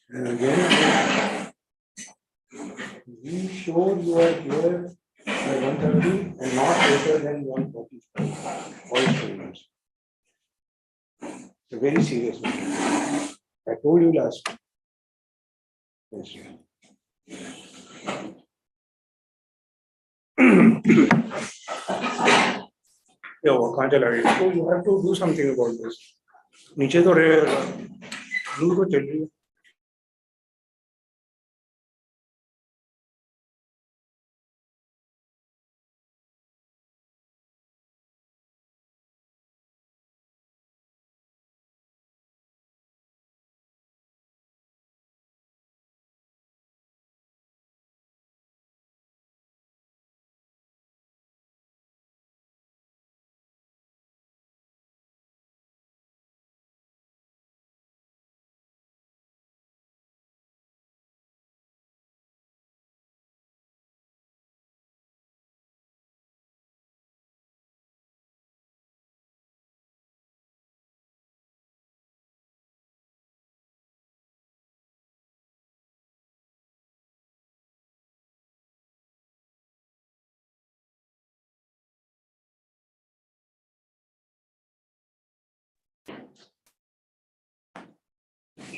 And again, be sure you are here by 1:30 and not later than 1:45. All students. It's a very serious matter. I told you last time. Yes. Yeah, वो कहाँ चला गया? So you have to do something about this. नीचे तो blue तो चल रही है.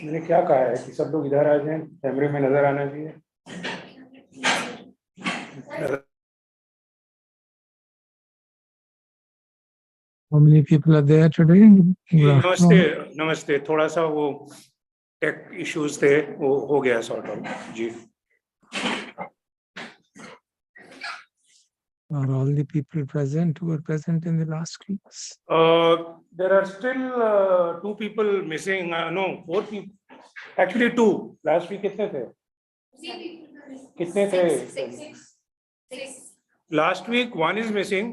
मैंने क्या कहा है कि सब लोग इधर आ जाएं, कैमरे में नजर आना चाहिए. How many people are there today? नमस्ते नमस्ते. थोड़ा सा वो टेक इश्यूज थे, वो हो गया सॉर्ट आउट जी. Are all the people present who were present in the last class? There are still 2 people missing. No, 4 people. Actually 2. Last week कितने थे? कितने थे? 6. Last week 1 is missing.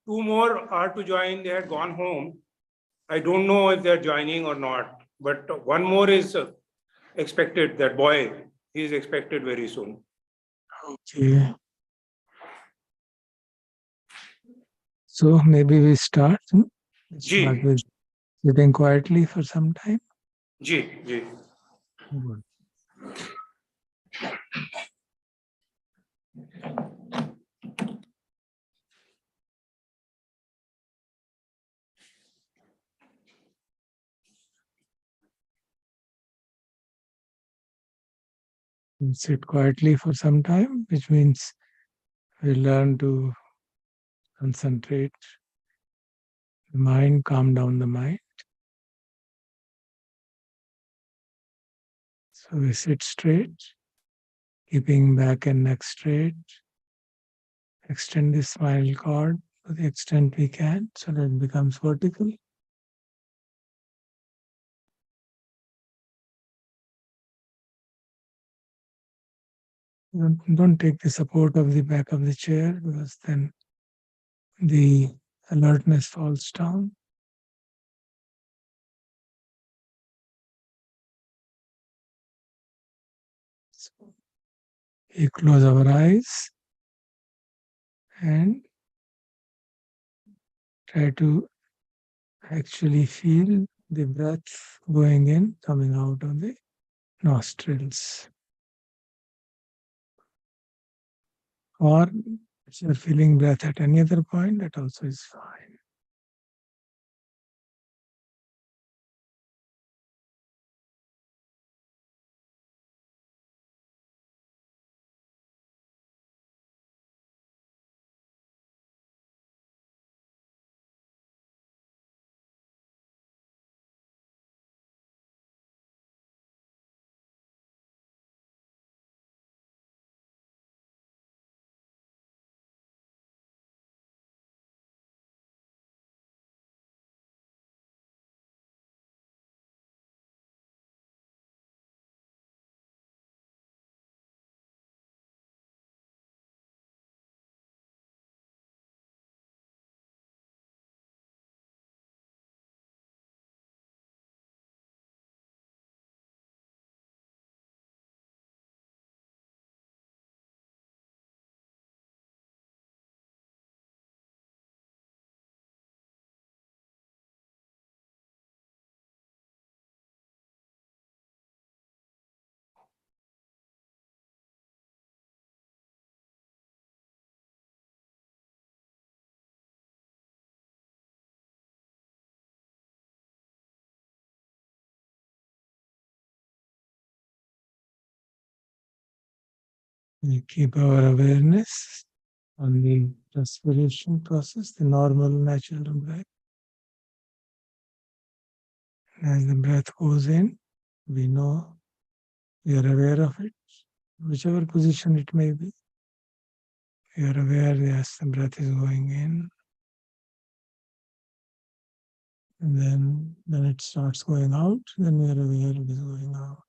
2 more are to join. They had gone home. I don't know if they're joining or not. But 1 more is expected. That boy, he is expected very soon. Okay. So maybe we start. Start with sitting quietly for some time. जी. Good. And sit quietly for some time, which means we learn to concentrate the mind, calm down the mind. So we sit straight, keeping back and neck straight. Extend the spinal cord to the extent we can so that it becomes vertical. Don't take the support of the back of the chair because then the alertness falls down. So we close our eyes and try to actually feel the breath going in, coming out of the nostrils. Or if you're feeling breath at any other point, that also is fine. We keep our awareness on the respiration process, the normal natural breath. As the breath goes in, we know, we are aware of it, whichever position it may be. We are aware, yes, the breath is going in. And then when it starts going out, then we are aware it is going out.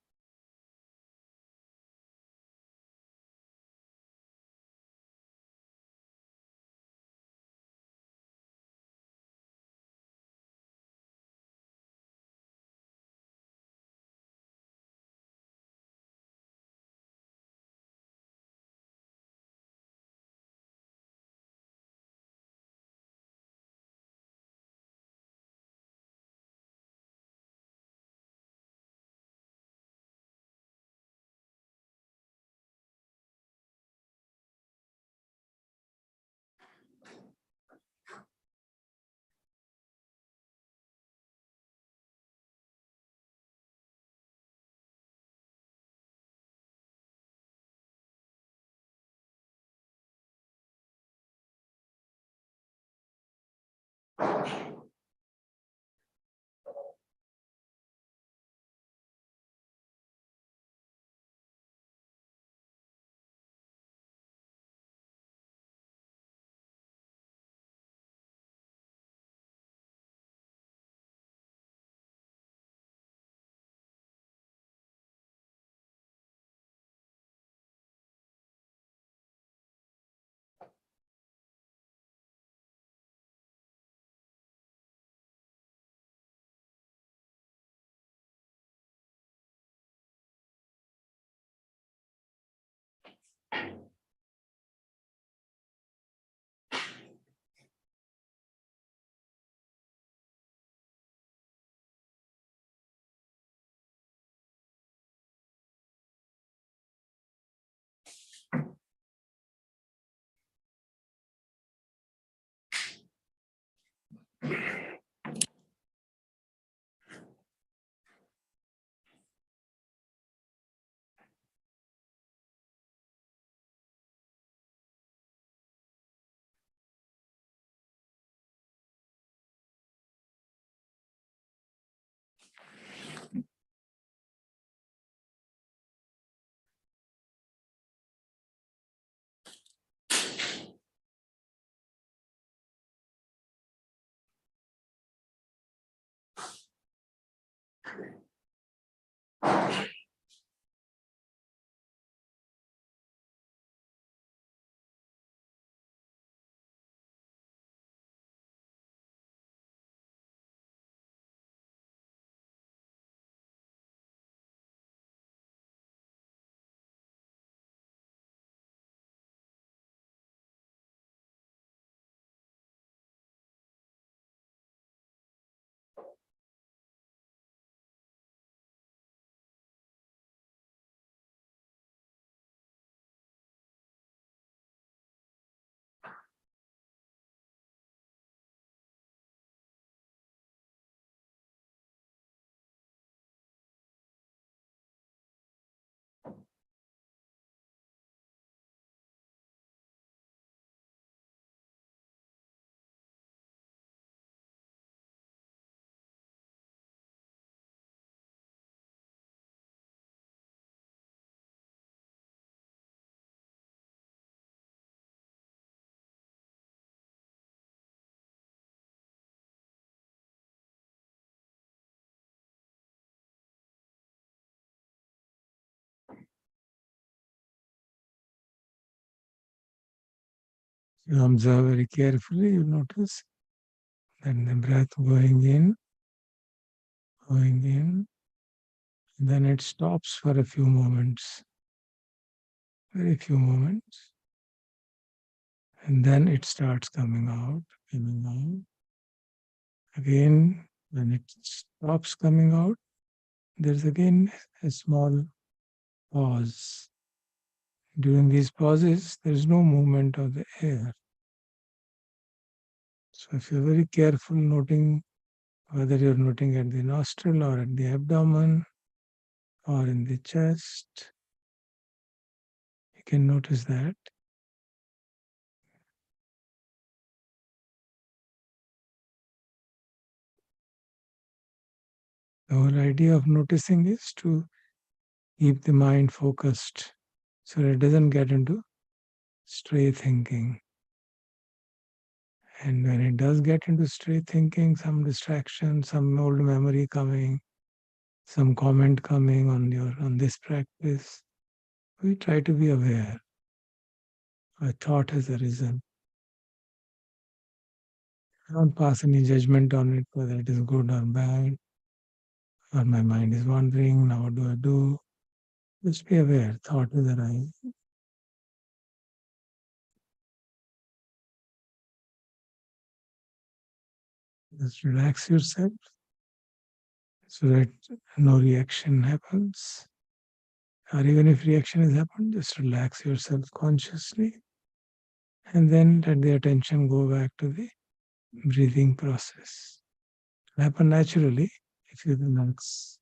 You observe very carefully, you notice that the breath going in, then it stops for a few moments, very few moments, and then it starts coming out, coming out. Again, when it stops coming out, there's again a small pause. During these pauses, there's no movement of the air. So if you're very careful noting whether you're noting at the nostril or at the abdomen or in the chest, you You can notice that. The whole idea of noticing is to keep the mind focused so that it doesn't get into stray thinking. And when it does get into stray thinking, some distraction, some old memory coming, some comment coming on this practice, we try to be aware. A thought has arisen. I don't pass any judgment on it, whether it is good or bad, or my mind is wandering, now what do I do? Just be aware, thought is arising. Just relax yourself so that no reaction happens. Or even if reaction has happened, just relax yourself consciously and then let the attention go back to the breathing process. It will happen naturally if you relax.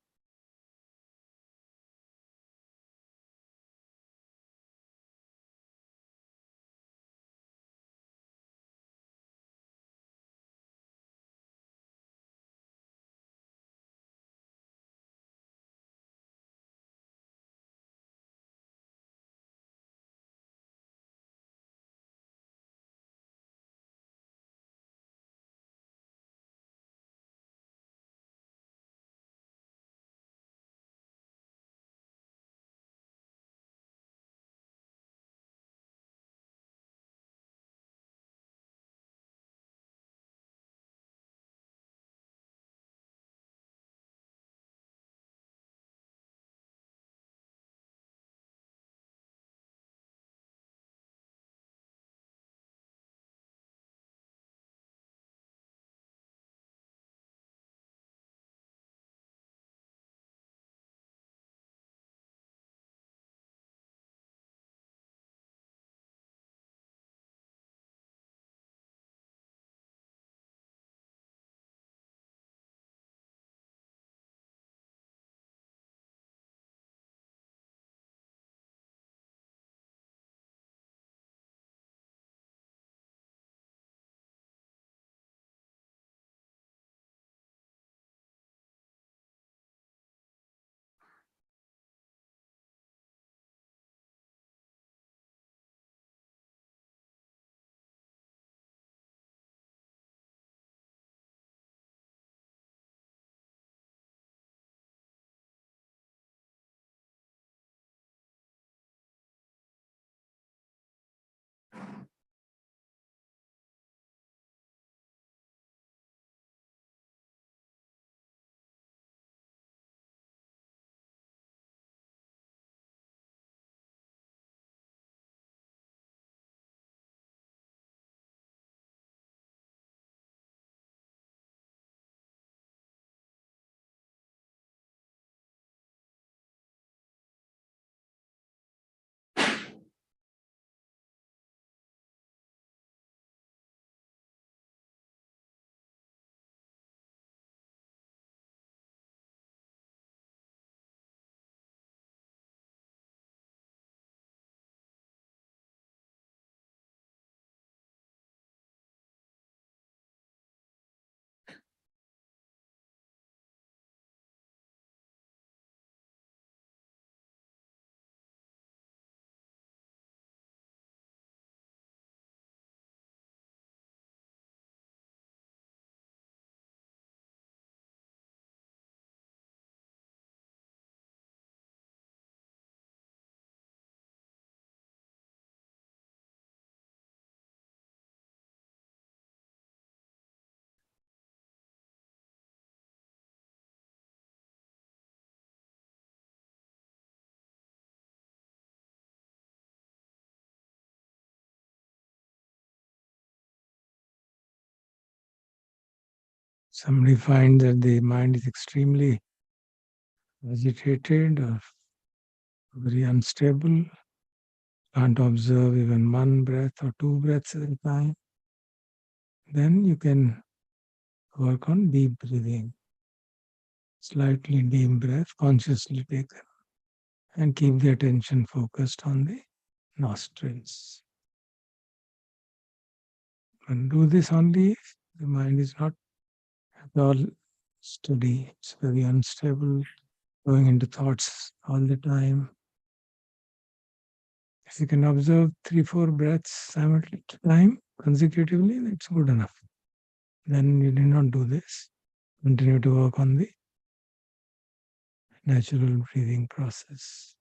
Somebody finds that the mind is extremely agitated or very unstable, can't observe even one breath or two breaths at a time, then you can work on deep breathing. Slightly deep breath, consciously taken, and keep the attention focused on the nostrils. And do this only if the mind is not at all steady, it's very unstable, going into thoughts all the time. If you can observe 3-4 breaths simultaneously time consecutively, that's good enough. Then you need not do this. Continue to work on the natural breathing process.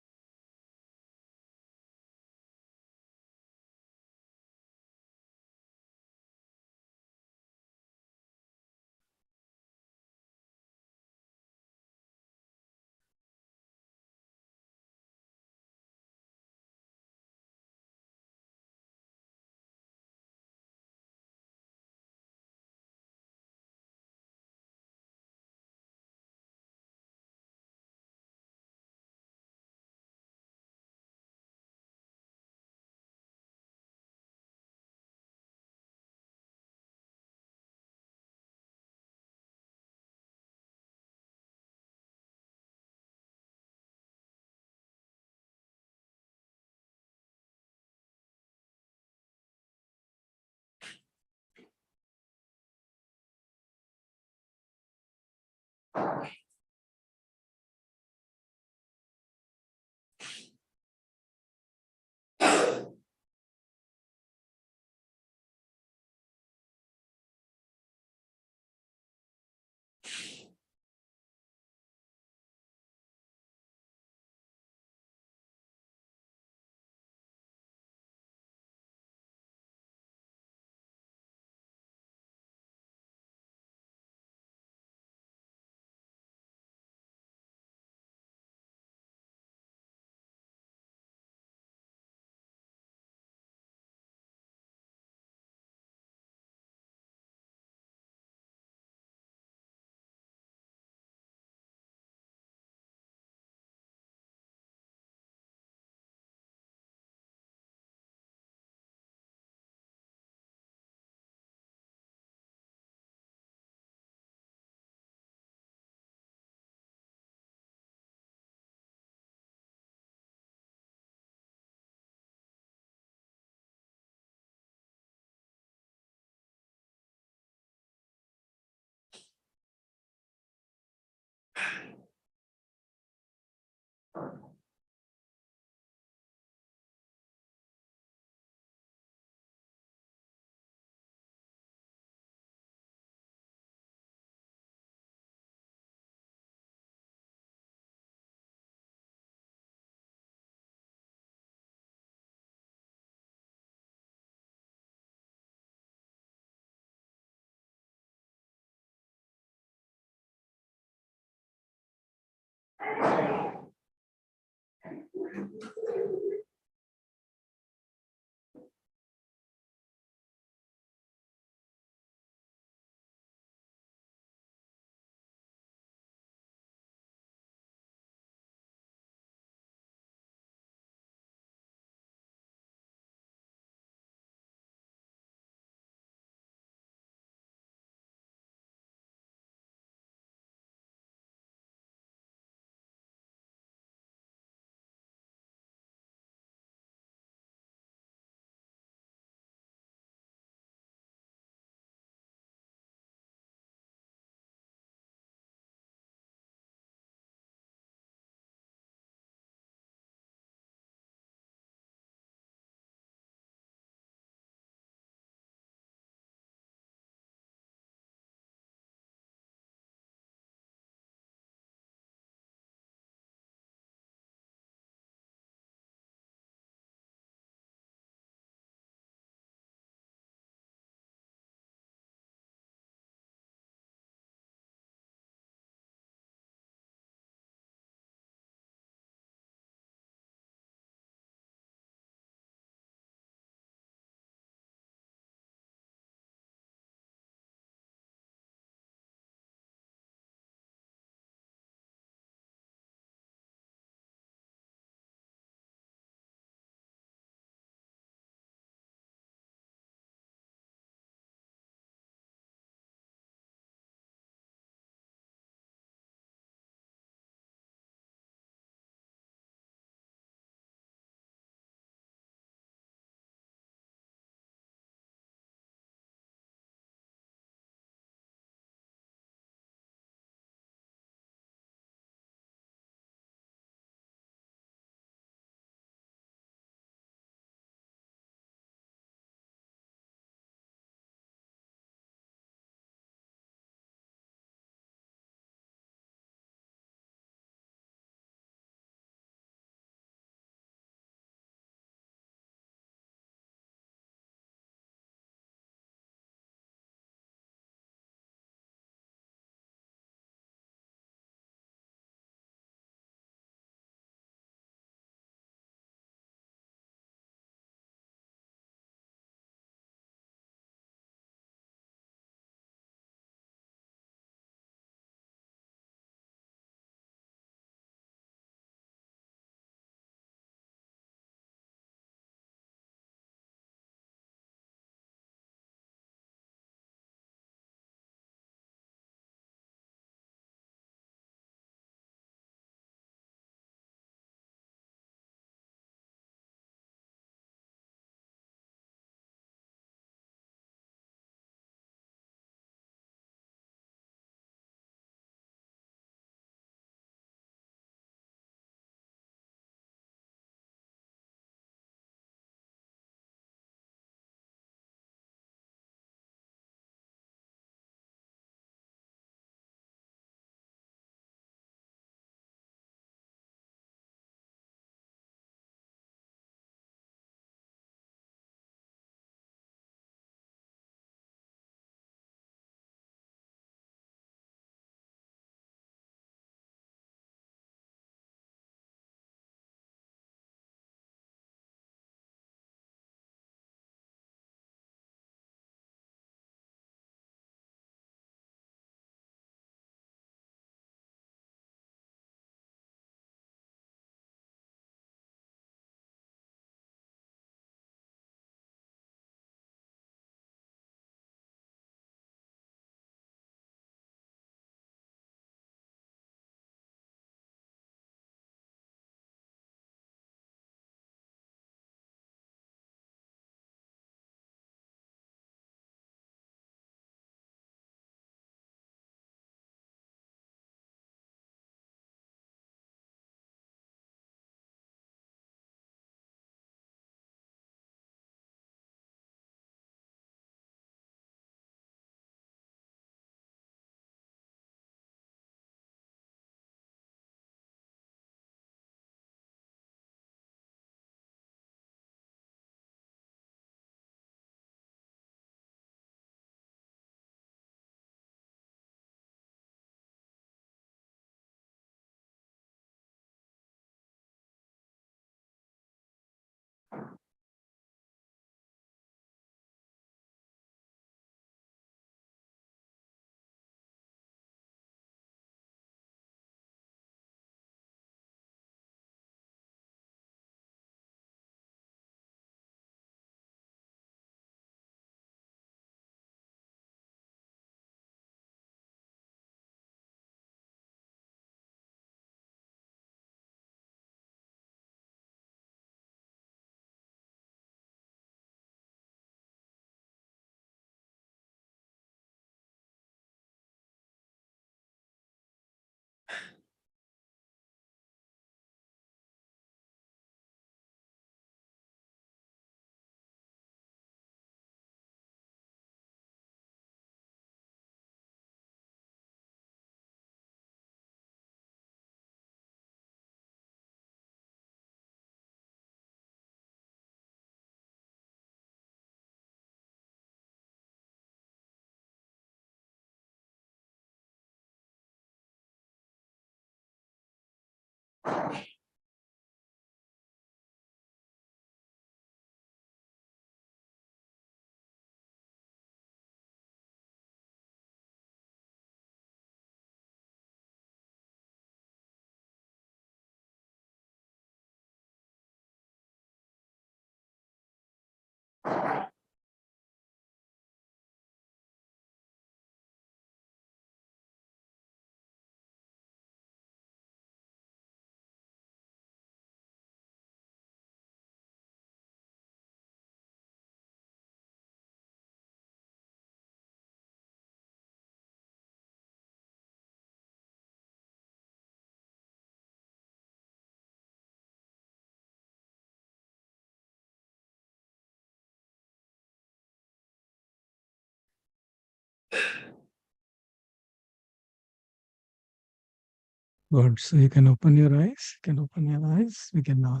Good. So you can open your eyes. You can open your eyes. We can now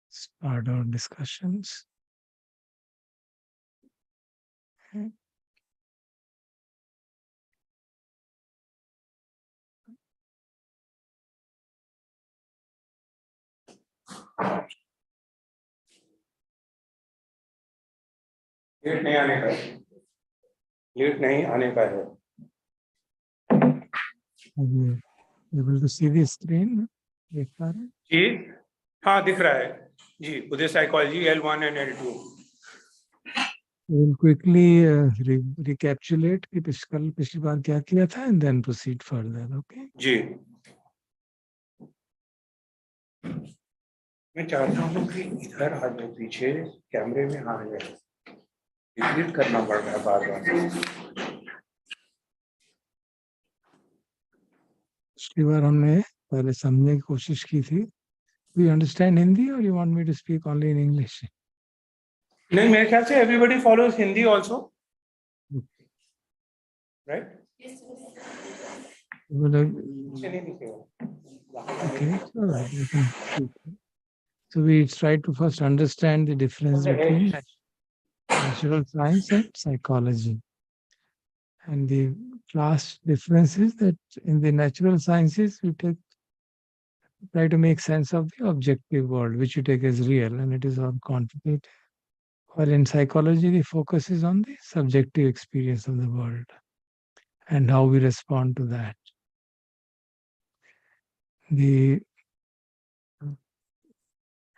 start our discussions. Okay. Late नहीं आने का है, late नहीं आने का है। Are you able to see the screen? देख पा रहे हैं? जी हाँ दिख रहा है जी। Buddhist psychology L1 and L2। We'll quickly recapitulate कि पिछली बार क्या किया था and then proceed further. Okay. जी मैं चाहता हूँ कि इधर आ जाए, पीछे कैमरे में आ जाए, रिपीट करना पड़ रहा है बार बार। पिछली बार हमने पहले समझने की कोशिश की थी. Do you understand Hindi or you want me to speak only in English? नहीं, मेरे ख्याल से everybody follows Hindi also, right? Okay, all right. We can speak. So we try to first understand the difference between natural science and psychology. And the class difference is that in the natural sciences, we try to make sense of the objective world, which you take as real, and it is all quantitative. While in psychology, the focus is on the subjective experience of the world and how we respond to that. The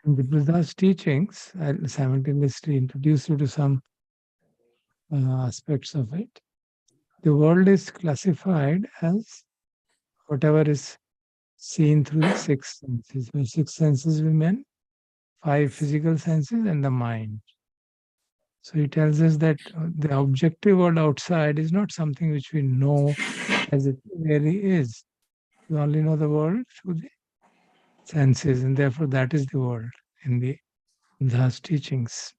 Buddha's teachings, I'll simultaneously introduce you to some aspects of it. The world is classified as whatever is seen through the six senses. By six senses we mean five physical senses and the mind. So he tells us that the objective world outside is not something which we know as it really is. We only know the world through the senses, and therefore that is the world in the Buddha's teachings.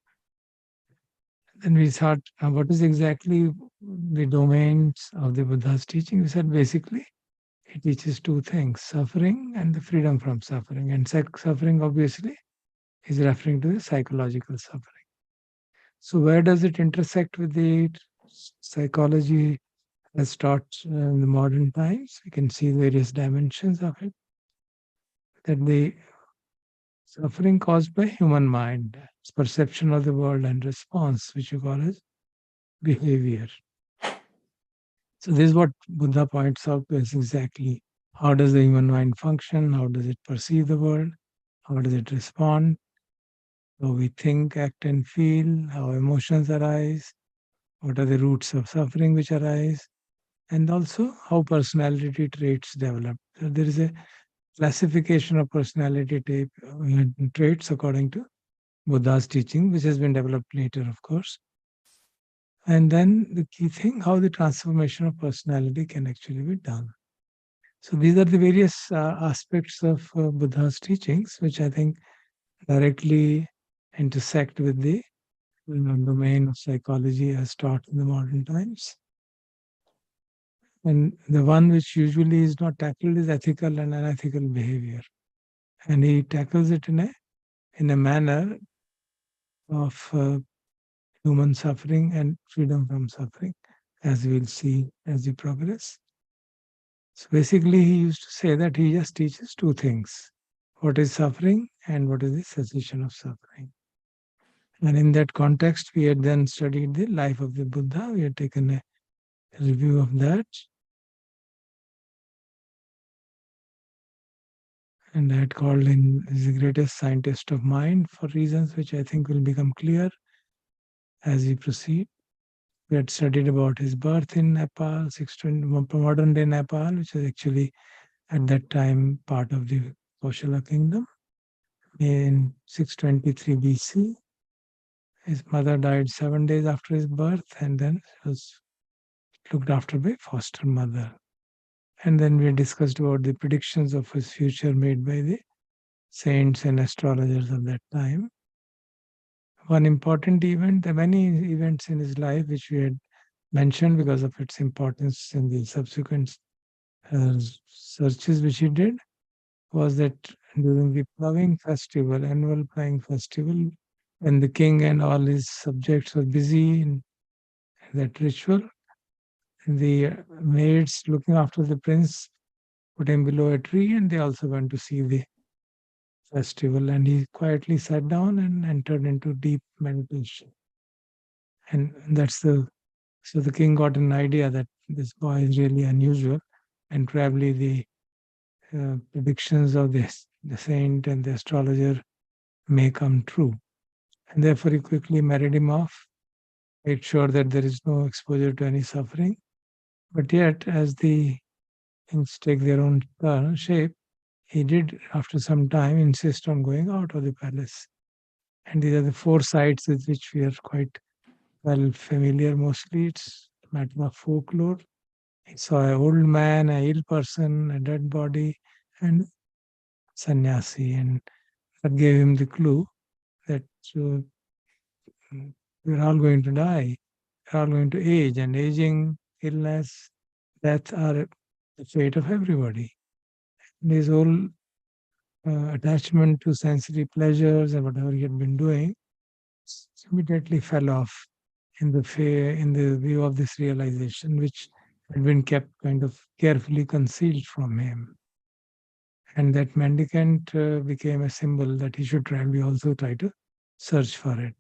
Then we thought, what is exactly the domains of the Buddha's teaching? We said basically he teaches two things, suffering and the freedom from suffering. And suffering obviously is referring to the psychological suffering. So where does it intersect with the psychology as taught in the modern times? We can see various dimensions of it. That the suffering caused by human mind, its perception of the world and response, which you call as behavior. So this is what Buddha points out to us exactly. How does the human mind function? How does it perceive the world? How does it respond? How we think, act and feel, how emotions arise, what are the roots of suffering which arise, and also how personality traits develop. So there is a classification of personality traits according to Buddha's teaching, which has been developed later, of course. And then the key thing, how the transformation of personality can actually be done. So these are the various aspects of Buddha's teachings, which I think directly intersect with the domain of psychology as taught in the modern times. And the one which usually is not tackled is ethical and unethical behavior. And he tackles it in a manner of human suffering and freedom from suffering, as we'll see as we progress. So basically, he used to say that he just teaches two things: what is suffering and what is the cessation of suffering. And in that context, we had then studied the life of the Buddha. We had taken a review of that. And I had called him as the greatest scientist of mind for reasons which I think will become clear as we proceed. We had studied about his birth in Nepal, 620, modern day Nepal, which was actually at that time part of the Koshala kingdom. In 623 BC, his mother died 7 days after his birth, and then was looked after by foster mother. And then we discussed about the predictions of his future made by the saints and astrologers of that time. One important event, there are many events in his life which we had mentioned because of its importance in the subsequent searches which he did, was that during the ploughing festival, annual ploughing festival, when the king and all his subjects were busy in that ritual, the maids looking after the prince put him below a tree and they also went to see the festival, and he quietly sat down and entered into deep meditation. And that's the so the king got an idea that this boy is really unusual, and probably the predictions of the saint and the astrologer may come true. And therefore, he quickly married him off, made sure that there is no exposure to any suffering. But yet, as the things take their own shape, he did, after some time, insist on going out of the palace. And these are the four sites with which we are quite well familiar. Mostly, it's a matter of folklore. He saw an old man, a ill person, a dead body, and sannyasi, and that gave him the clue that we're all going to die, we're all going to age, and aging, illness, death are the fate of everybody. And his whole attachment to sensory pleasures and whatever he had been doing immediately fell off in the view of this realization, which had been kept kind of carefully concealed from him. And that mendicant became a symbol that he should probably also try to search for it.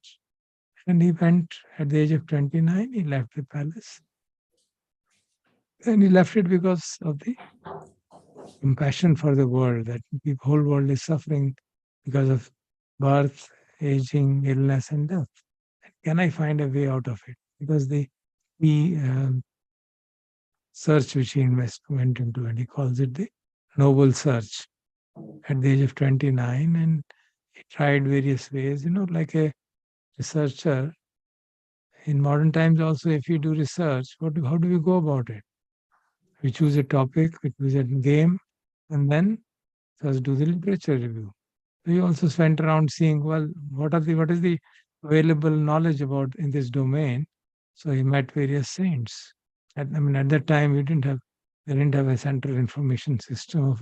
And he went at the age of 29, he left the palace. And he left it because of the compassion for the world, that the whole world is suffering because of birth, aging, illness, and death. Can I find a way out of it? Because the search which he went into, and he calls it the noble search at the age of 29, and he tried various ways, like a researcher. In modern times also, if you do research, how do we go about it? We choose a topic, we choose a game, and then first do the literature review. We also went around seeing, well, what is the available knowledge about in this domain. So he met various saints. At that time they didn't have a central information system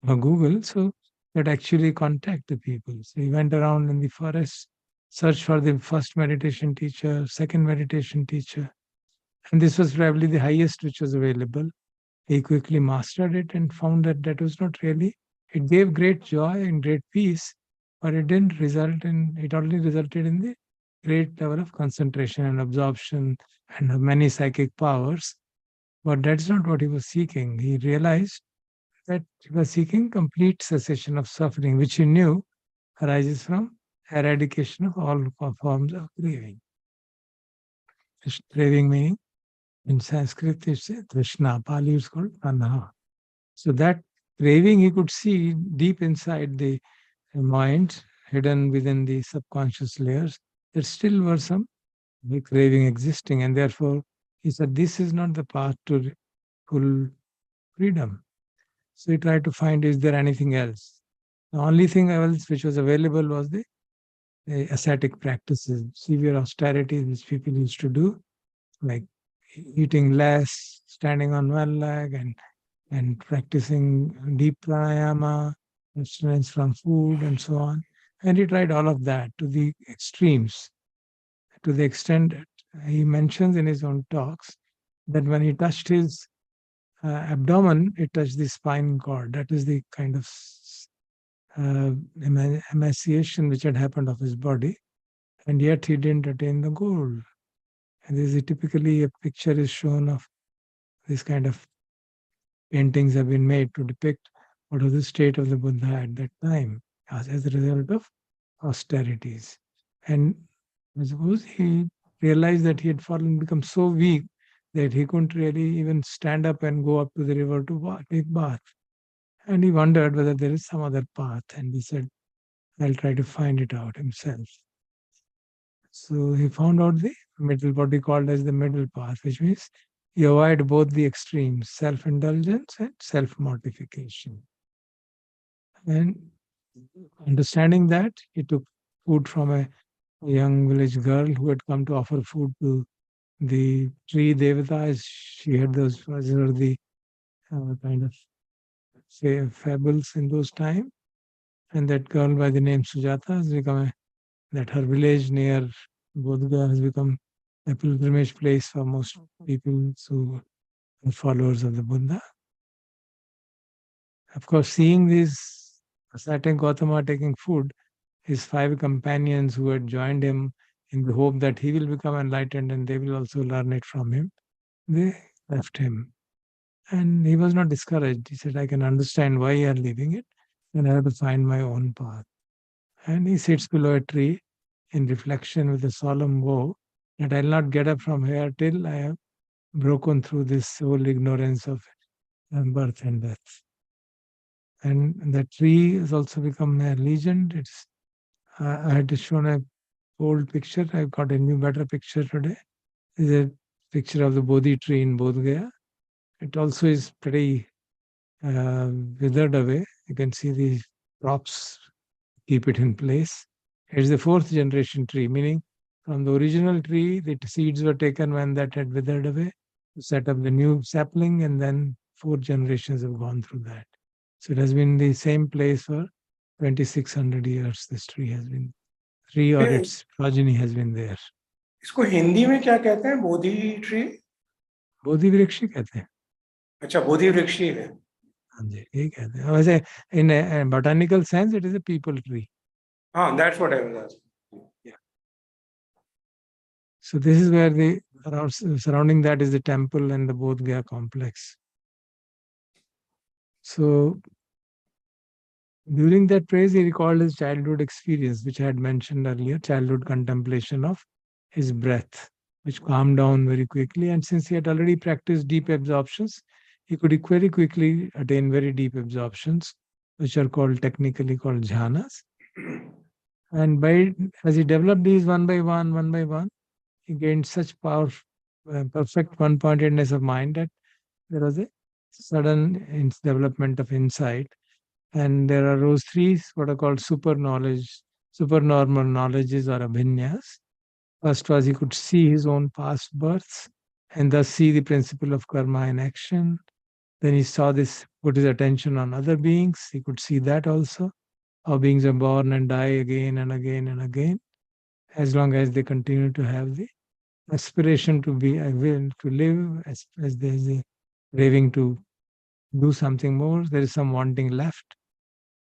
or Google, so that actually contact the people. So he went around in the forest, searched for the first meditation teacher, second meditation teacher, and this was probably the highest which was available. He quickly mastered it and found that that was not really. It gave great joy and great peace, but it only resulted in the great level of concentration and absorption and many psychic powers. But that's not what he was seeking. He realized that he was seeking complete cessation of suffering, which he knew arises from eradication of all forms of craving. Craving meaning in Sanskrit it's Krishna, Pali is called Tanha. So that craving he could see deep inside the mind, hidden within the subconscious layers, there still were some craving existing, and therefore he said this is not the path to full freedom. So he tried to find, is there anything else? The only thing else which was available was the ascetic practices, severe austerities which people used to do, like eating less, standing on one leg, and practicing deep pranayama, abstinence from food, and so on. And he tried all of that to the extremes, to the extent that he mentions in his own talks that when he touched his abdomen, it touched the spine cord. That is the kind of emaciation which had happened of his body, and yet he didn't attain the goal. And this is typically a picture is shown of this kind of paintings have been made to depict what was the state of the Buddha at that time as a result of austerities. And I suppose he realized that he had become so weak that he couldn't really even stand up and go up to the river to take bath. And he wondered whether there is some other path. And he said, I'll try to find it out himself. So he found out the middle, what he called as the middle path, which means you avoid both the extremes, self-indulgence and self-mortification. And understanding that, he took food from a young village girl who had come to offer food to the tree devatas. She had those were the kind of fables in those times. And that girl by the name Sujata has become that her village near Bodh Gaya has become a pilgrimage place for most people who are followers of the Buddha. Of course, seeing this ascetic Gautama taking food, his 5 companions who had joined him in the hope that he will become enlightened and they will also learn it from him, they left him. And he was not discouraged. He said, I can understand why you are leaving it, and I have to find my own path. And he sits below a tree in reflection with a solemn vow that I'll not get up from here till I have broken through this whole ignorance of birth and death. And the tree has also become a legend. It's I had shown a old picture. I've got a new, better picture today. It's a picture of the Bodhi tree in Bodh Gaya. It also is pretty withered away. You can see the props keep it in place. It's the 4th generation tree, meaning from the original tree, the seeds were taken when that had withered away to set up the new sapling, and then 4 generations have gone through that. So it has been the same place for 2600 years. This tree has been, tree or its progeny has been there. इसको हिंदी में क्या कहते हैं? बोधि tree? बोधि वृक्ष कहते हैं. अच्छा, बोधि वृक्ष ही है. हाँ जी, यही कहते हैं. वैसे in a botanical sense, it is a people tree. हाँ, that's what I was asking. Yeah. So this is where the surrounding that is the temple and the Bodh Gaya complex. So during that praise, he recalled his childhood experience, which I had mentioned earlier, childhood contemplation of his breath, which calmed down very quickly. And since he had already practiced deep absorptions, he could very quickly attain very deep absorptions, which are technically called jhanas. And as he developed these one by one, he gained such perfect one-pointedness of mind that there was a sudden development of insight. And there arose 3 what are called supernormal knowledges or abhinyas. First was he could see his own past births and thus see the principle of karma in action. Then he saw this, put his attention on other beings. He could see that also, how beings are born and die again and again and again, as long as they continue to have the aspiration to be, will to live, as there is a craving to do something more, there is some wanting left.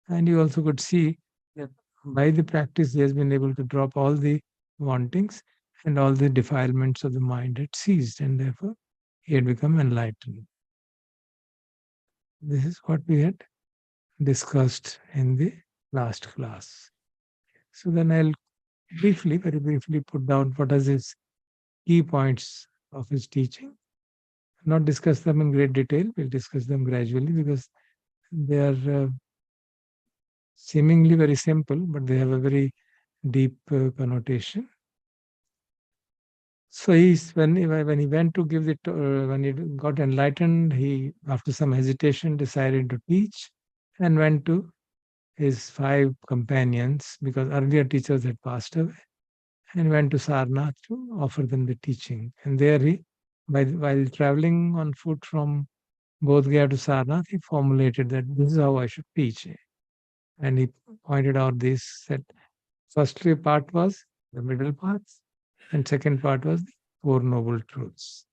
And you also could see that by the practice, he has been able to drop all the wantings and all the defilements of the mind had ceased, and therefore he had become enlightened. This is what we had discussed in the last class. So then I'll very briefly put down what are his key points of his teaching. Not discuss them in great detail, we'll discuss them gradually because they are seemingly very simple, but they have a very deep connotation. So when he went to give it, when he got enlightened, he after some hesitation decided to teach, and went to his 5 companions because earlier teachers had passed away, and went to Sarnath to offer them the teaching. And there he, while traveling on foot from Bodh Gaya to Sarnath, he formulated that this is how I should teach. And he pointed out this, that firstly part was the middle path, and second part was the 4 noble truths.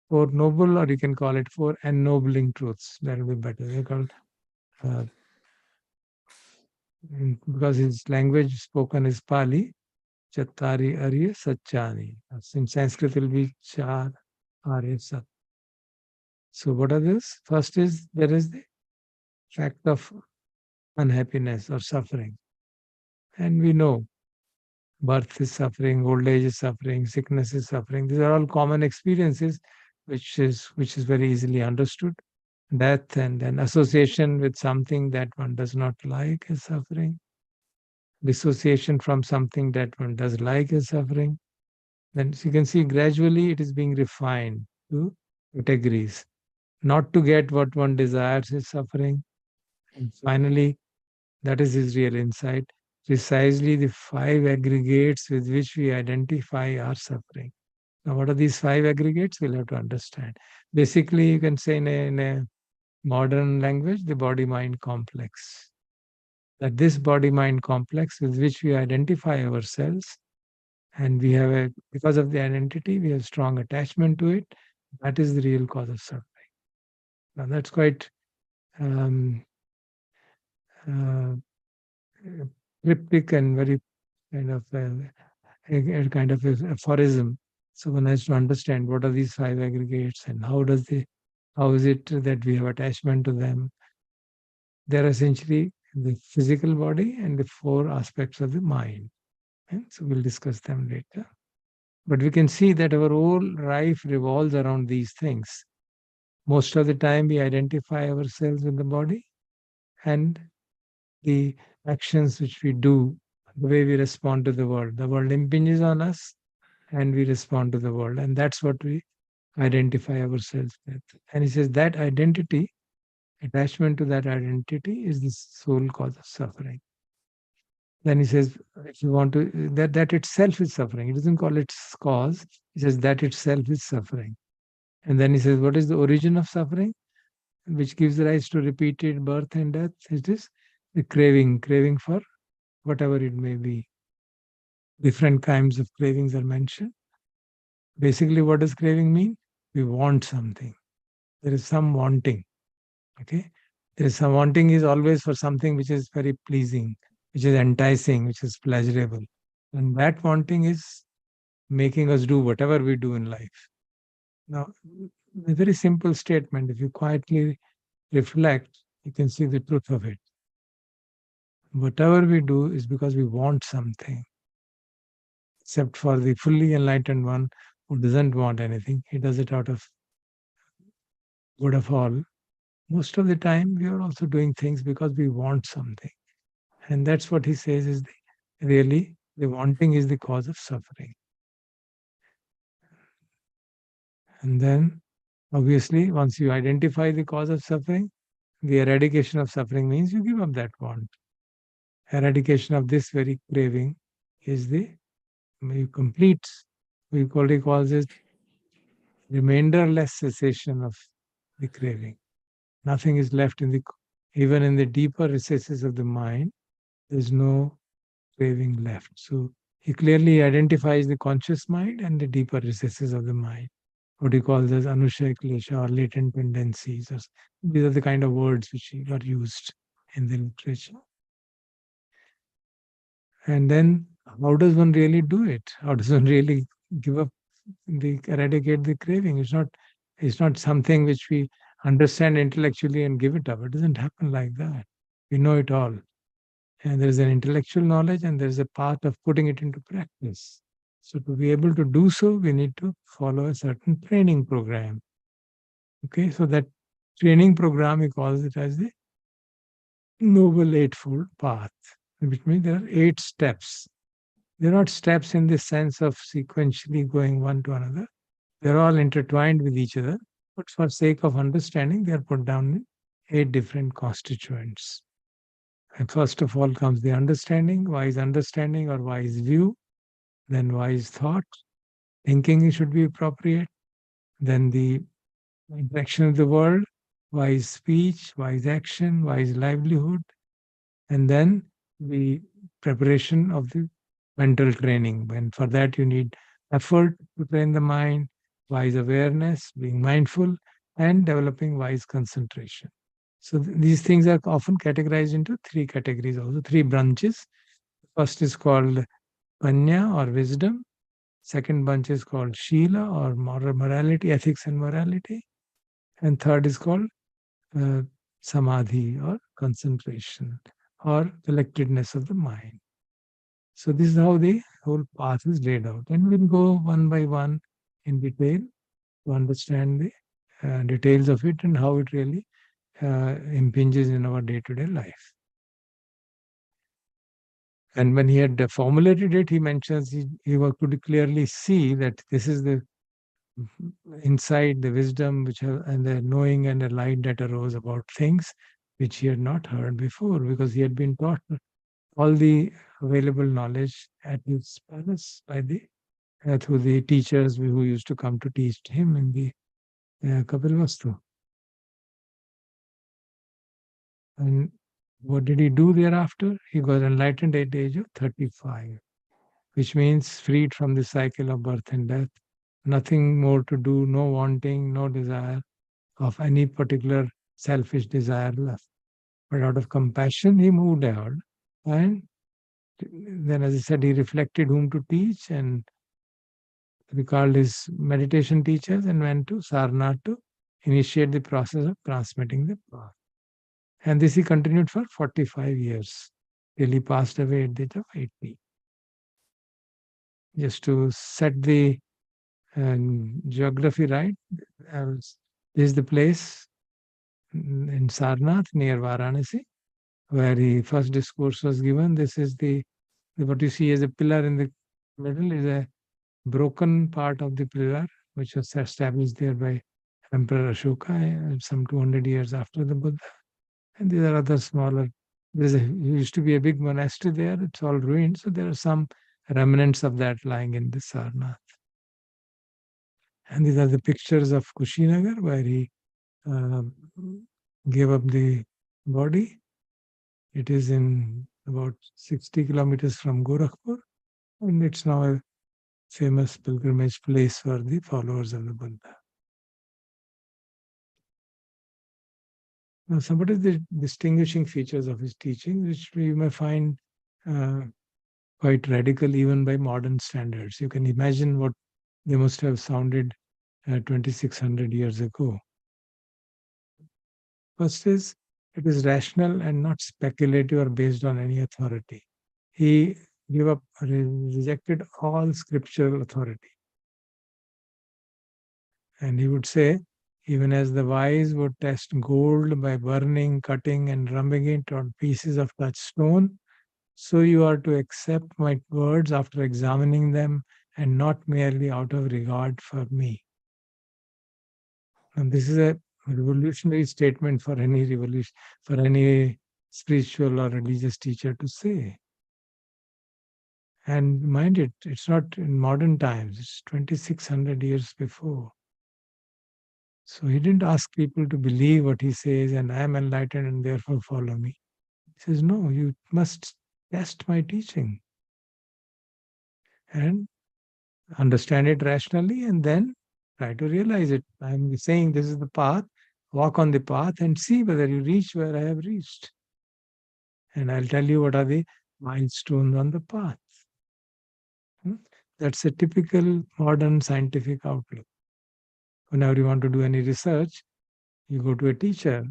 4 noble, or you can call it 4 ennobling truths. That will be better. They call uh, because his language spoken is Pali, Chattari Arya Satchani. In Sanskrit, it will be Char Arya Sat. So, what are these? First is there is the fact of unhappiness or suffering. And we know birth is suffering, old age is suffering, sickness is suffering. These are all common experiences, which is very easily understood. Death and then association with something that one does not like is suffering. Dissociation from something that one does like is suffering. Then you can see gradually it is being refined to categories. Not to get what one desires is suffering. And finally, that is his real insight. Precisely the 5 aggregates with which we identify our suffering. Now, what are these 5 aggregates? We'll have to understand. Basically, you can say in a modern language, the body mind complex. That this body mind complex with which we identify ourselves, and we have because of the identity, we have strong attachment to it. That is the real cause of suffering. Now, that's quite um, uh, cryptic and very kind of a kind of aphorism. So one has to understand what are these 5 aggregates and how is it that we have attachment to them. They're essentially the physical body and the 4 aspects of the mind. And so we'll discuss them later. But we can see that our whole life revolves around these things. Most of the time, we identify ourselves with the body, and the actions which we do, the way we respond to the world. The world impinges on us, and we respond to the world. And that's what we identify ourselves with. And he says that identity, attachment to that identity, is the sole cause of suffering. Then he says, if you want to, that itself is suffering. He doesn't call it cause. He says that itself is suffering. And then he says, what is the origin of suffering, which gives rise to repeated birth and death? It is the craving for whatever it may be. Different kinds of cravings are mentioned. Basically, what does craving mean? We want something. There is some wanting. Okay. There is some wanting is always for something which is very pleasing, which is enticing, which is pleasurable. And that wanting is making us do whatever we do in life. Now, a very simple statement. If you quietly reflect, you can see the truth of it. Whatever we do is because we want something, except for the fully enlightened one who doesn't want anything. He does it out of good of all. Most of the time, we are also doing things because we want something. And that's what he says is really the wanting is the cause of suffering. And then, obviously, once you identify the cause of suffering, the eradication of suffering means you give up that want. Eradication of this very craving is the complete, we call it remainderless cessation of the craving. Nothing is left even in the deeper recesses of the mind, there's no craving left. So he clearly identifies the conscious mind and the deeper recesses of the mind. What he calls as anushaya klesha or latent tendencies. These are the kind of words which are used in the literature. And then how does one really do it? How does one really give up eradicate the craving? It's not something which we understand intellectually and give it up. It doesn't happen like that. We know it all. And there is an intellectual knowledge and there is a part of putting it into practice. So to be able to do so, we need to follow a certain training program. Okay, so that training program, he calls it as the Noble Eightfold Path, which means there are 8 steps. They're not steps in the sense of sequentially going one to another. They're all intertwined with each other, but for sake of understanding, they are put down in 8 different constituents. And first of all comes the wise understanding or wise view, then wise thought, thinking should be appropriate, then the interaction of the world, wise speech, wise action, wise livelihood, and then the preparation of the mental training. And for that, you need effort to train the mind, wise awareness, being mindful, and developing wise concentration. So these things are often categorized into 3 categories, also 3 branches. First is called Panya or wisdom. Second bunch is called Shila or morality, ethics and morality. And third is called uh, Samadhi or concentration or collectedness of the mind. So this is how the whole path is laid out. And we'll go one by one in detail to understand the details of it and how it really impinges in our day-to-day life. And when he had formulated it, he mentions he could clearly see that this is the insight, the wisdom, and the knowing and the light that arose about things which he had not heard before, because he had been taught all the available knowledge at his palace by the through the teachers who used to come to teach him in the Kapilvastu. And what did he do thereafter? He got enlightened at the age of 35, which means freed from the cycle of birth and death. Nothing more to do, no wanting, no desire of any particular selfish desire left. But out of compassion, he moved ahead. And then, as I said, he reflected whom to teach and recalled his meditation teachers and went to Sarnath to initiate the process of transmitting the path. And this he continued for 45 years till he passed away at the age of 80. Just to set the geography right, this is the place in Sarnath near Varanasi where the first discourse was given. This is the what you see as a pillar in the middle is a broken part of the pillar which was established there by Emperor Ashoka some 200 years after the Buddha. And these are other smaller. There used to be a big monastery there. It's all ruined. So there are some remnants of that lying in the Sarnath. And these are the pictures of Kushinagar where he uh, gave up the body. It is in about 60 kilometers from Gorakhpur. And it's now a famous pilgrimage place for the followers of the Buddha. Now, some of the distinguishing features of his teaching, which we may find quite radical even by modern standards. You can imagine what they must have sounded 2600 years ago. First is, it is rational and not speculative or based on any authority. He rejected all scriptural authority. And he would say, even as the wise would test gold by burning, cutting, and rubbing it on pieces of touchstone, so you are to accept my words after examining them and not merely out of regard for me. And this is a revolutionary statement for any spiritual or religious teacher to say. And mind it, it's not in modern times, it's 2600 years before. So he didn't ask people to believe what he says and I am enlightened and therefore follow me. He says, no, you must test my teaching and understand it rationally and then try to realize it. I'm saying this is the path, walk on the path and see whether you reach where I have reached. And I'll tell you what are the milestones on the path. That's a typical modern scientific outlook. Whenever you want to do any research, you go to a teacher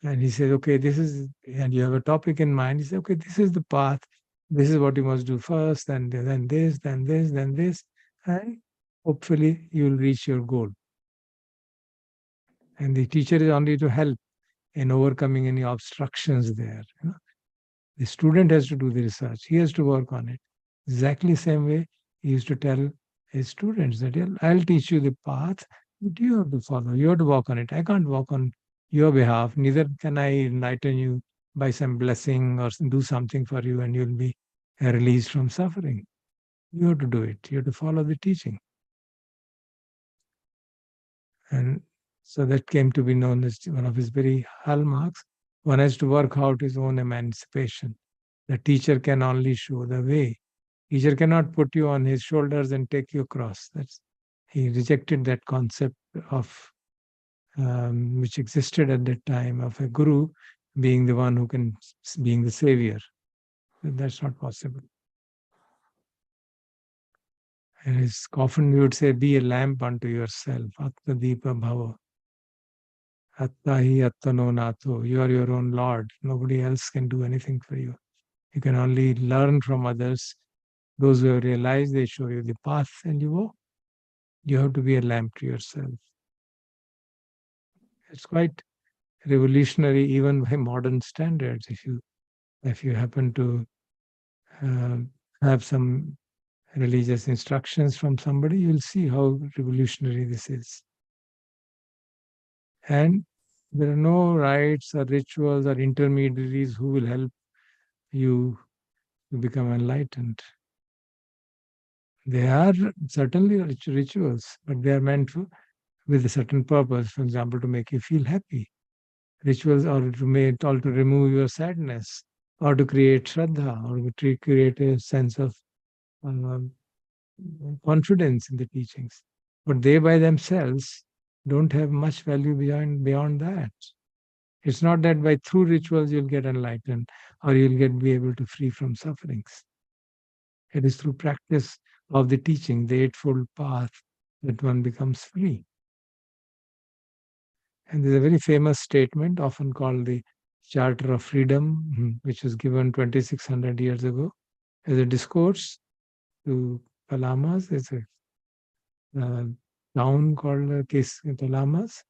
and he says, okay, this is, and you have a topic in mind. He says, okay, this is the path. This is what you must do first, and then this, then this, then this. And hopefully you will reach your goal. And the teacher is only to help in overcoming any obstructions there. The student has to do the research. He has to work on it. Exactly same way he used to tell his students that, "Yeah, I'll teach you the path, but you have to follow. You have to walk on it. I can't walk on your behalf. Neither can I enlighten you by some blessing or do something for you and you'll be released from suffering. You have to do it. You have to follow the teaching." And so that came to be known as one of his very hallmarks. One has to work out his own emancipation. The teacher can only show the way. Teacher cannot put you on his shoulders and take you across. He rejected that concept of which existed at that time of a guru being the one who can being the savior. That's not possible. And his often we would say, "Be a lamp unto yourself." Atma Deepa Bhava. Attahi Attano Natho. You are your own Lord. Nobody else can do anything for you. You can only learn from others. Those who have realized, they show you the path and you walk. You have to be a lamp to yourself. It's quite revolutionary even by modern standards. If you happen to uh, have some religious instructions from somebody, you'll see how revolutionary this is. And there are no rites or rituals or intermediaries who will help you to become enlightened. They are certainly rituals, but they are meant with a certain purpose. For example, to make you feel happy. Rituals are to remove your sadness, or to create shraddha, or to create a sense of um, confidence in the teachings. But they by themselves don't have much value beyond that. It's not that by through rituals you'll get enlightened or be able to free from sufferings. It is through practice of the teaching, the Eightfold Path, that one becomes free. And there's a very famous statement, often called the Charter of Freedom, which was given 2600 years ago as a discourse to Kalamas. It's a town called Kalamas.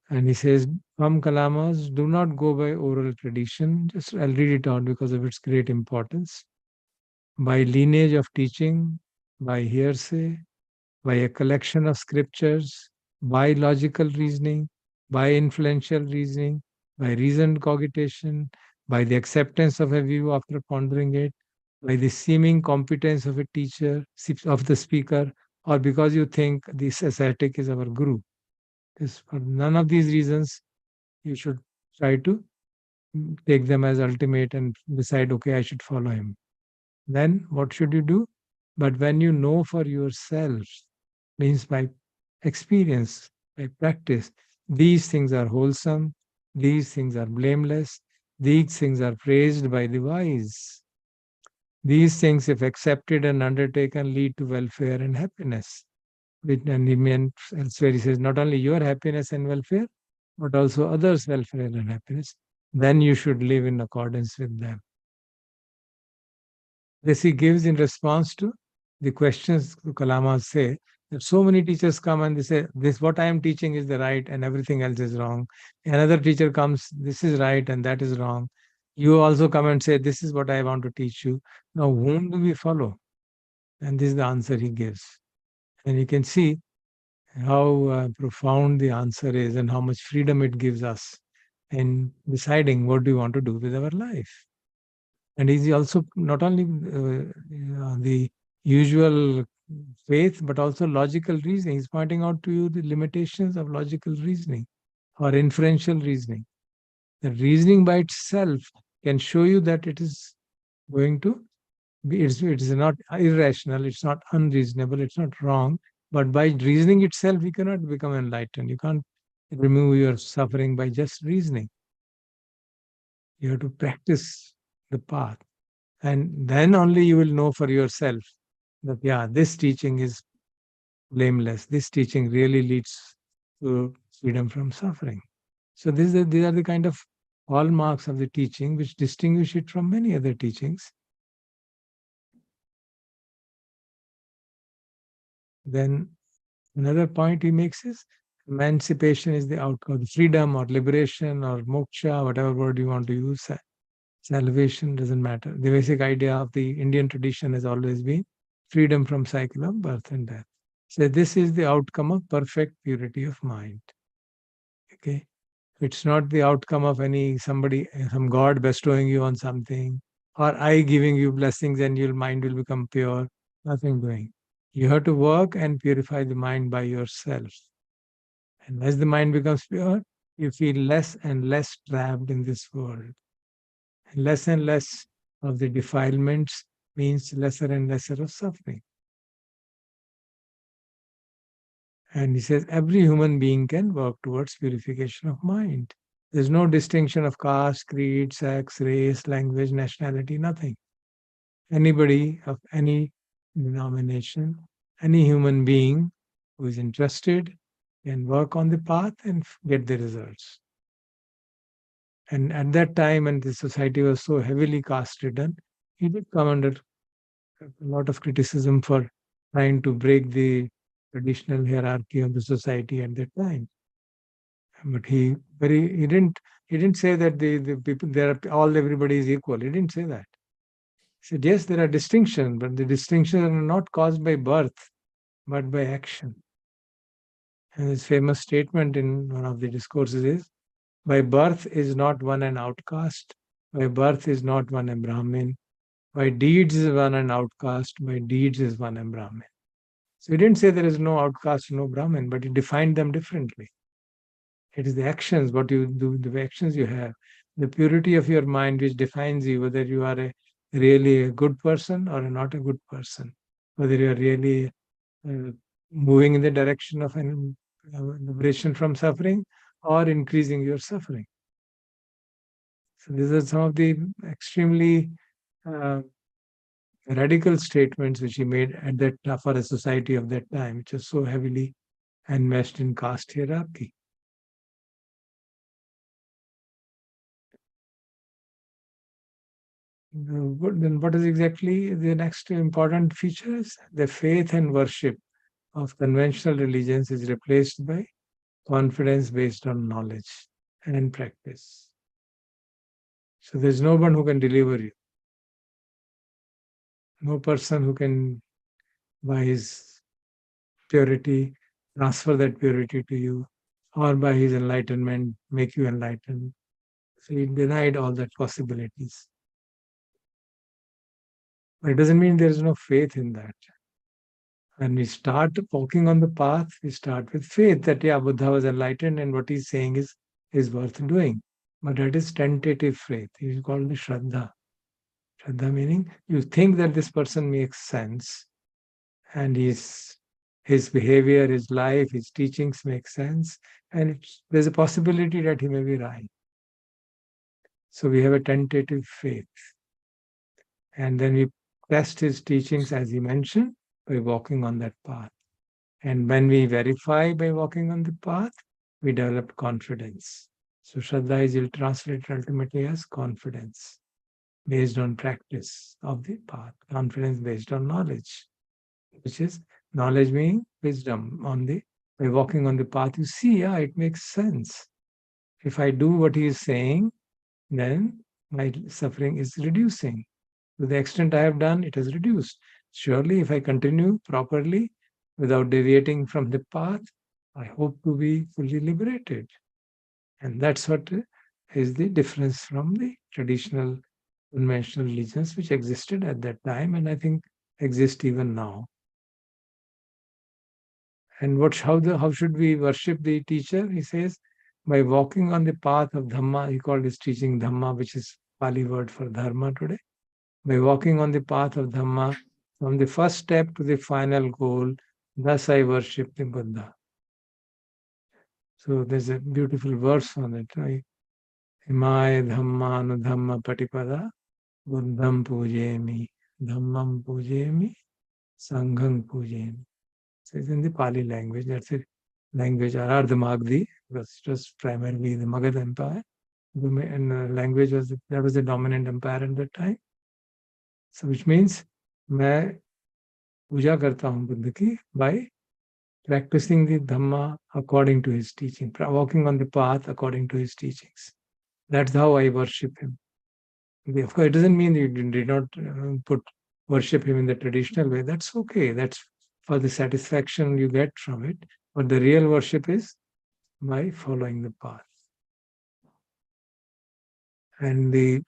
And he says, "From Kalamas, do not go by oral tradition." Just I'll read it out because of its great importance. "By lineage of teaching, by hearsay, by a collection of scriptures, by logical reasoning, by influential reasoning, by reasoned cogitation, by the acceptance of a view after pondering it, by the seeming competence of a teacher, of the speaker, or because you think this ascetic is our guru." For none of these reasons, you should try to take them as ultimate and decide, okay, I should follow him. Then what should you do? But when you know for yourself, means by experience, by practice, these things are wholesome, these things are blameless, these things are praised by the wise. These things, if accepted and undertaken, lead to welfare and happiness. And he meant elsewhere, he says, not only your happiness and welfare, but also others' welfare and happiness. Then you should live in accordance with them. This he gives in response to the questions Kalamas say that so many teachers come and they say, "This what I am teaching is the right and everything else is wrong." Another teacher comes, "This is right and that is wrong." You also come and say, "This is what I want to teach you." Now, whom do we follow? And this is the answer he gives. And you can see how profound the answer is and how much freedom it gives us in deciding what do we want to do with our life. And he's also not only the usual faith, but also logical reasoning. He's pointing out to you the limitations of logical reasoning or inferential reasoning. The reasoning by itself can show you that it is going to be, it is not irrational, it's not unreasonable, it's not wrong. But by reasoning itself, you cannot become enlightened. You can't remove your suffering by just reasoning. You have to practice the path. And then only you will know for yourself that, yeah, this teaching is blameless. This teaching really leads to freedom from suffering. So these are the kind of hallmarks of the teaching which distinguish it from many other teachings. Then another point he makes is emancipation is the outcome, freedom or liberation or moksha, whatever word you want to use. Salvation doesn't matter. The basic idea of the Indian tradition has always been freedom from cycle of birth and death. So this is the outcome of perfect purity of mind. Okay. It's not the outcome of some God bestowing you on something, or I giving you blessings and your mind will become pure. Nothing doing. You have to work and purify the mind by yourself. And as the mind becomes pure, you feel less and less trapped in this world. And less of the defilements means lesser and lesser of suffering. And he says every human being can work towards purification of mind. There's no distinction of caste, creed, sex, race, language, nationality, nothing. Anybody of any denomination, any human being who is interested can work on the path and get the results. And at that time, when the society was so heavily caste ridden, he did come under a lot of criticism for trying to break the traditional hierarchy of the society at that time. But he didn't say that the people there are all everybody is equal. He didn't say that. He said yes, there are distinctions, but the distinctions are not caused by birth, but by action. And his famous statement in one of the discourses is, by birth is not one an outcast, by birth is not one a Brahmin, by deeds is one an outcast, by deeds is one a Brahmin. So he didn't say there is no outcast, no Brahmin, but he defined them differently. It is the actions, what you do, the actions you have, the purity of your mind which defines you, whether you are really a good person or not a good person, whether you are really moving in the direction of an liberation from suffering or increasing your suffering. So these are some of the extremely radical statements which he made at that for a society of that time, which was so heavily enmeshed in caste hierarchy. Then what is exactly the next important features? The faith and worship of conventional religions is replaced by confidence based on knowledge and practice. So there's no one who can deliver you. No person who can, by his purity, transfer that purity to you, or by his enlightenment, make you enlightened. So he denied all that possibilities. But it doesn't mean there is no faith in that. When we start walking on the path, we start with faith that, yeah, Buddha was enlightened and what he's saying is worth doing. But that is tentative faith. It is called the Shraddha. Shraddha meaning you think that this person makes sense and his behavior, his life, his teachings make sense, and there's a possibility that he may be right. So we have a tentative faith. And then we test his teachings, as he mentioned, by walking on that path. And when we verify by walking on the path, we develop confidence. So Shraddha is translated ultimately as confidence based on practice of the path, confidence based on knowledge, which is knowledge meaning wisdom. By walking on the path, you see, yeah, it makes sense. If I do what he is saying, then my suffering is reducing. To the extent I have done, it has reduced. Surely, if I continue properly without deviating from the path, I hope to be fully liberated. And that's what is the difference from the traditional conventional religions which existed at that time and I think exist even now. And how should we worship the teacher? He says, by walking on the path of Dhamma, he called his teaching Dhamma, which is Pali word for Dharma today. By walking on the path of Dhamma, from the first step to the final goal, thus I worship the Buddha. So there's a beautiful verse on it, right? Imaya Dhamma Anudhamma Patipada, Buddham Pujemi, Dhammam Pujemi, Sangham Pujemi. So it's in the Pali language. That's a language, Ardha Magdi, was just primarily the Magadha Empire. And language was the dominant empire at that time. So which means मैं पूजा करता हूँ बुद्ध की by practicing the Dhamma according to his teaching, walking on the path according to his teachings. That's how I worship him. Of course, it doesn't mean you did not worship him in the traditional way. That's okay. That's for the satisfaction you get from it. But the real worship is by following the path. And the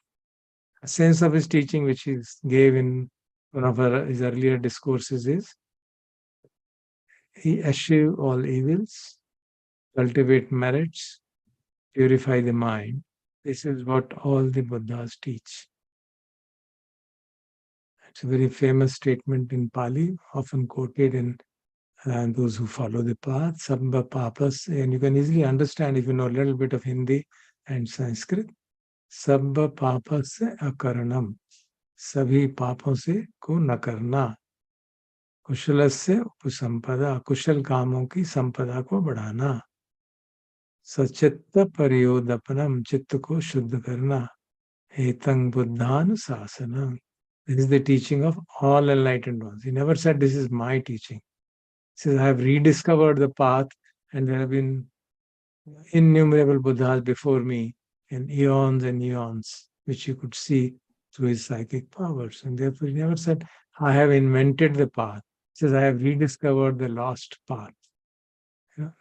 sense of his teaching, which he gave in one of his earlier discourses, is he eschew all evils, cultivate merits, purify the mind. This is what all the Buddhas teach. It's a very famous statement in Pali, often quoted in those who follow the path, Sabba Papas, and you can easily understand if you know a little bit of Hindi and Sanskrit. Sabba Papas akaranam, सभी पापों से को न करना, कुशलस्य उपसंपदा, कुशल कामों की संपदा को बढ़ाना, सचित्त परियोदपनम, चित्त को शुद्ध करना, एतं बुद्धानुशासनम. This is the teaching of all enlightened ones. He never said this is my teaching. He says I have rediscovered the path, and there have been innumerable Buddhas before me in eons and eons, which you could see through his psychic powers. And therefore, he never said, I have invented the path. He says, I have rediscovered the lost path.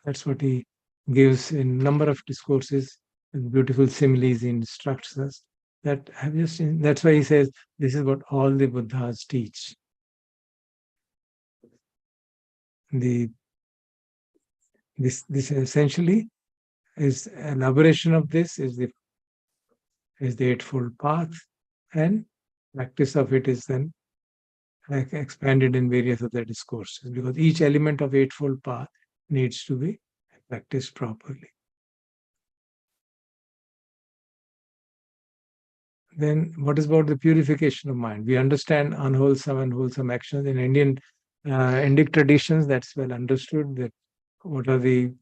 That's what he gives in number of discourses and beautiful similes. He instructs us that have just. That's why he says this is what all the Buddhas teach. This essentially is elaboration of this is the Eightfold Path, and practice of it is then expanded in various other discourses, because each element of Eightfold Path needs to be practiced properly. Then what is about the purification of mind? We understand unwholesome and wholesome actions. In Indian Indic traditions, that's well understood, that what are the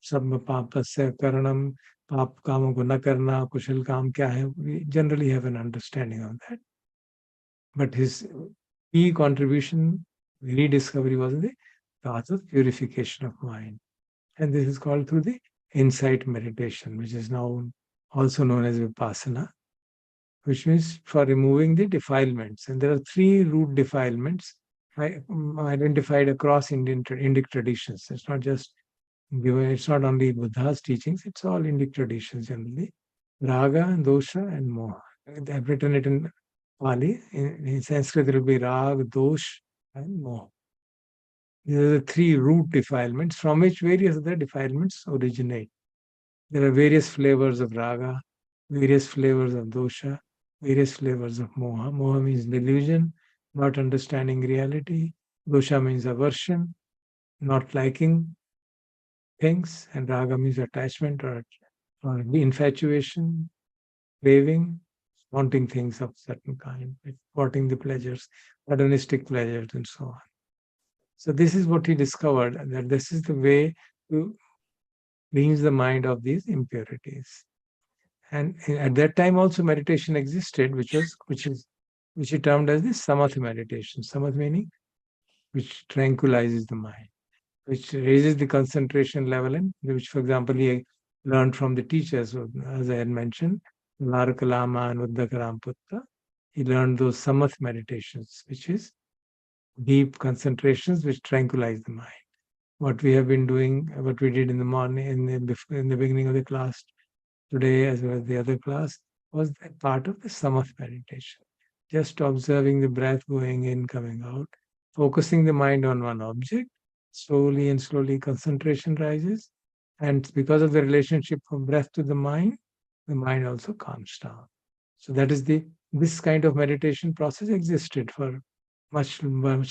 Sabba Papasya Karanam, Pap Kama Guna Karna, Kushal Kam Kya Hai. We generally have an understanding of that. But his key contribution, rediscovery, was the path of purification of mind. And this is called through the insight meditation, which is now also known as Vipassana, which means for removing the defilements. And there are three root defilements identified across Indic traditions. It's not just given, it's not only Buddha's teachings, it's all Indic traditions generally. Raga, dosha, and moha. I've written it in Pali. In Sanskrit, it will be rag, dosh, and moha. These are the three root defilements from which various other defilements originate. There are various flavors of raga, various flavors of dosha, various flavors of moha. Moha means delusion, not understanding reality. Dosha means aversion, not liking things. And raga means attachment or infatuation, craving, wanting things of certain kind, wanting the pleasures, hedonistic pleasures, and so on. So this is what he discovered, that this is the way to cleanse the mind of these impurities. And at that time also meditation existed, which he termed as the samatha meditation. Samatha meaning which tranquilizes the mind, which raises the concentration level, and which, for example, he learned from the teachers, as I had mentioned, Lama and Uddakaramputta. He learned those samatha meditations, which is deep concentrations which tranquilize the mind. What we have been doing, what we did in the morning, in the beginning of the class today, as well as the other class, was that part of the samatha meditation. Just observing the breath going in, coming out, focusing the mind on one object. Slowly and slowly concentration rises. And because of the relationship from breath to the mind also calms down. So that is this kind of meditation process existed for much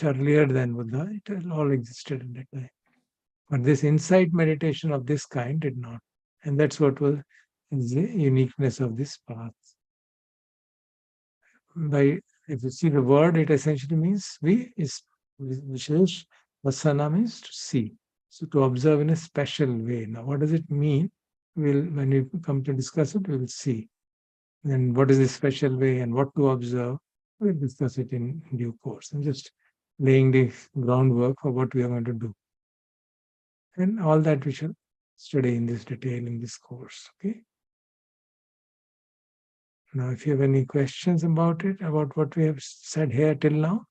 earlier than Buddha. It all existed at that time. But this insight meditation of this kind did not. And that's what was the uniqueness of this path. If you see the word, it essentially means Vishesh Vasana means to see. So to observe in a special way. Now, what does it mean? When we come to discuss it, we will see. And what is the special way and what to observe, we'll discuss it in due course. I'm just laying the groundwork for what we are going to do. And all that we shall study in this detail in this course. Okay. Now, if you have any questions about it, about what we have said here till now,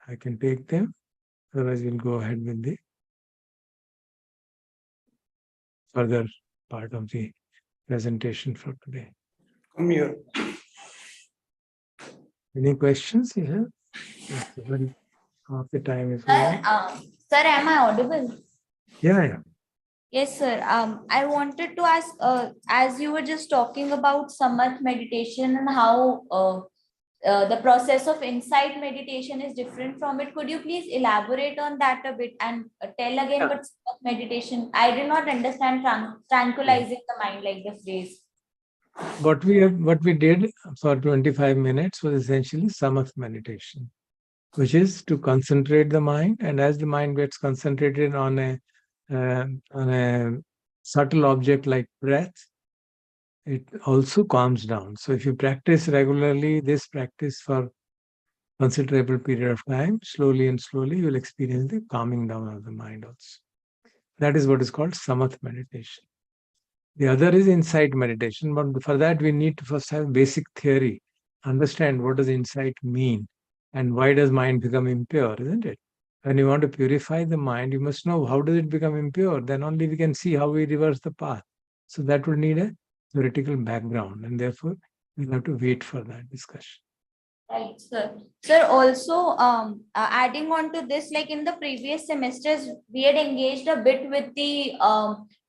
I can take them. Otherwise, we'll go ahead with the further part of the presentation for today. Come here. Any questions you have? Half the time is Sir, over. sir, am I audible? Yeah. Yes, sir. I wanted to ask, as you were just talking about samadhi meditation and how the process of insight meditation is different from it, could you please elaborate on that a bit and tell again Yeah. what samadhi meditation? I did not understand tranquilizing the mind, like the phrase. What we did for 25 minutes was essentially samatha meditation, which is to concentrate the mind, and as the mind gets concentrated on a subtle object like breath, it also calms down. So if you practice regularly this practice for considerable period of time, slowly and slowly, you will experience the calming down of the mind also. That is what is called samatha meditation. The other is insight meditation, but for that we need to first have basic theory, understand what does insight mean and why does mind become impure, isn't it? When you want to purify the mind, you must know how does it become impure. Then only we can see how we reverse the path. So that would need a theoretical background, and therefore we'll have to wait for that discussion. Right, sir. Sir, also adding on to this, like in the previous semesters, we had engaged a bit with the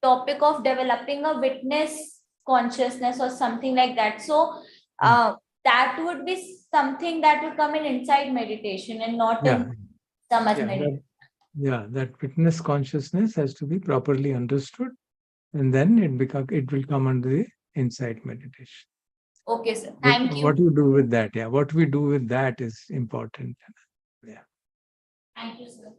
topic of developing a witness consciousness or something like that. So that would be something that would come in inside meditation and not in samadhi meditation. That witness consciousness has to be properly understood, and then it will come under the insight meditation. Okay, sir. Thank you. What you do with that, what we do with that is important. Yeah. Thank you, sir.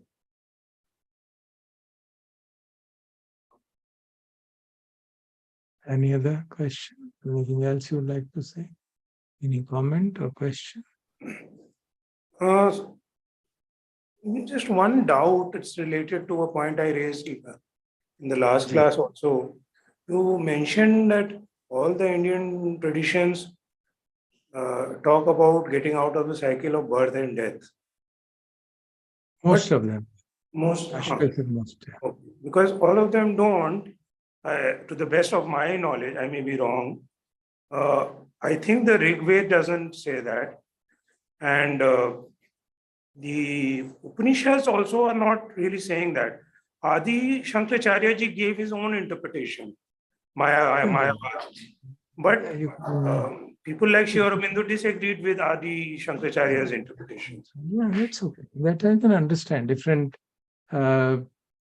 Any other question? Anything else you would like to say? Any comment or question? Just one doubt. It's related to a point I raised in the last class also. You mentioned that all the Indian traditions talk about getting out of the cycle of birth and death. Most of them. Most. I should have said most. Okay. Because all of them don't, to the best of my knowledge, I may be wrong. I think the Rig Veda doesn't say that. And the Upanishads also are not really saying that. Adi Shankaracharya ji gave his own interpretation, Maya. But people like Sri Aurobindo disagreed with Adi Shankaracharya's interpretation. Yeah, that's okay. That I can understand. Different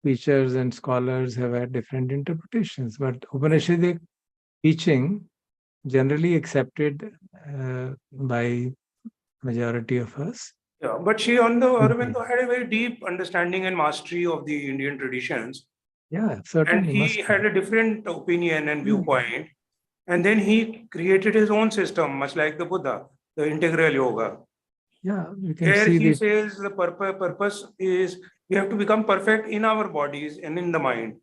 teachers and scholars have had different interpretations, but Upanishadic teaching generally accepted by majority of us. Yeah, but Sri Aurobindo had a very deep understanding and mastery of the Indian traditions. Yeah, certainly. And he had a different opinion and viewpoint. And then he created his own system, much like the Buddha, the integral yoga. Yeah, you can There see he says the purpose is we have to become perfect in our bodies and in the mind,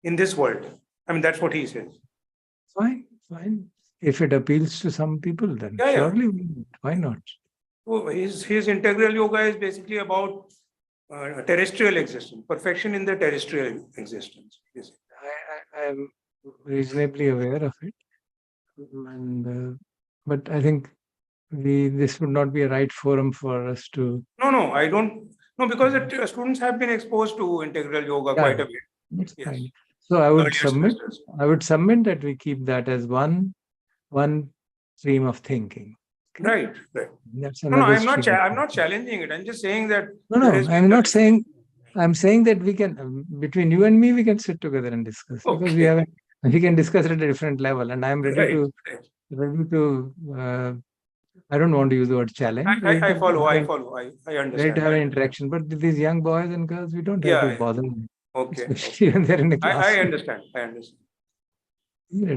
in this world. I mean, that's what he says. Fine. If it appeals to some people, then surely, why not? So his integral yoga is basically about terrestrial existence, perfection in the terrestrial existence. I am reasonably aware of it, and but I think this would not be a right forum for us to. No, I don't. No, because the students have been exposed to integral yoga quite a bit. That's fine. So I would submit that we keep that as one stream of thinking. Right. That's no, I'm not challenging it. I'm just saying that. No, I'm not saying. I'm saying that we can, between you and me, we can sit together and discuss because we can discuss it at a different level, and I'm ready to. I don't want to use the word challenge. I follow. I understand. Ready to have an interaction, but these young boys and girls, we don't have to bother them. Okay. Especially when they're in the class. I understand.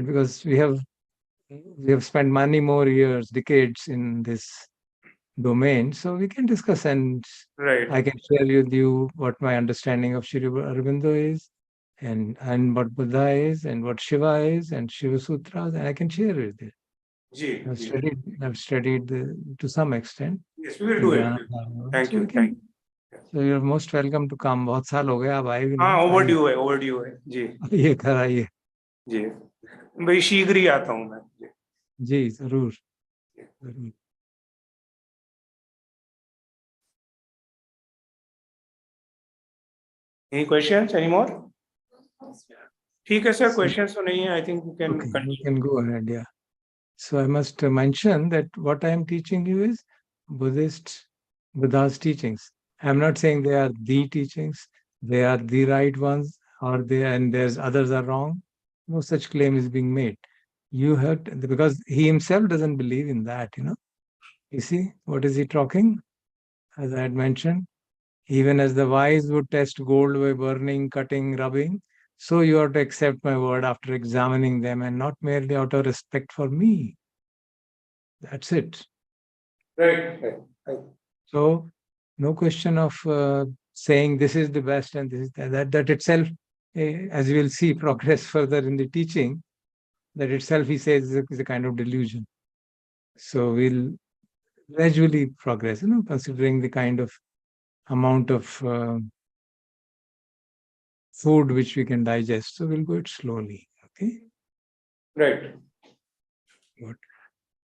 Because we have spent many more years, decades in this domain, so we can discuss, and I can share with you what my understanding of Sri Aurobindo is, and what Buddha is, and what Shiva is, and Shiva Sutras, and I can share with you. Ji, ji. I've studied to some extent. Yes, we will do it. Thank you. Thank you. So you're most welcome to come. बहुत साल हो गए, आप आए भी हाँ, नहीं। overdue है जी। ये कराइए जी, भाई शीघ्र ही आता हूँ मैं जी, जरूर जरूर। Any questions anymore? ठीक है सर, questions तो नहीं है. I think we can Okay, continue. you can go ahead, yeah. So I must mention that what I am teaching you is Buddha's teachings. I am not saying they are the teachings, they are the right ones, or there's others are wrong. No such claim is being made. You have to, because he himself doesn't believe in that, You see, what is he talking? As I had mentioned, even as the wise would test gold by burning, cutting, rubbing, so you have to accept my word after examining them and not merely out of respect for me. That's it. Right. So, no question of saying this is the best and this is that itself, as you will see, progress further in the teaching, that itself, he says, is a kind of delusion. So, we'll gradually progress, considering the kind of amount of food which we can digest. So, we'll go it slowly. Okay. Right. Good.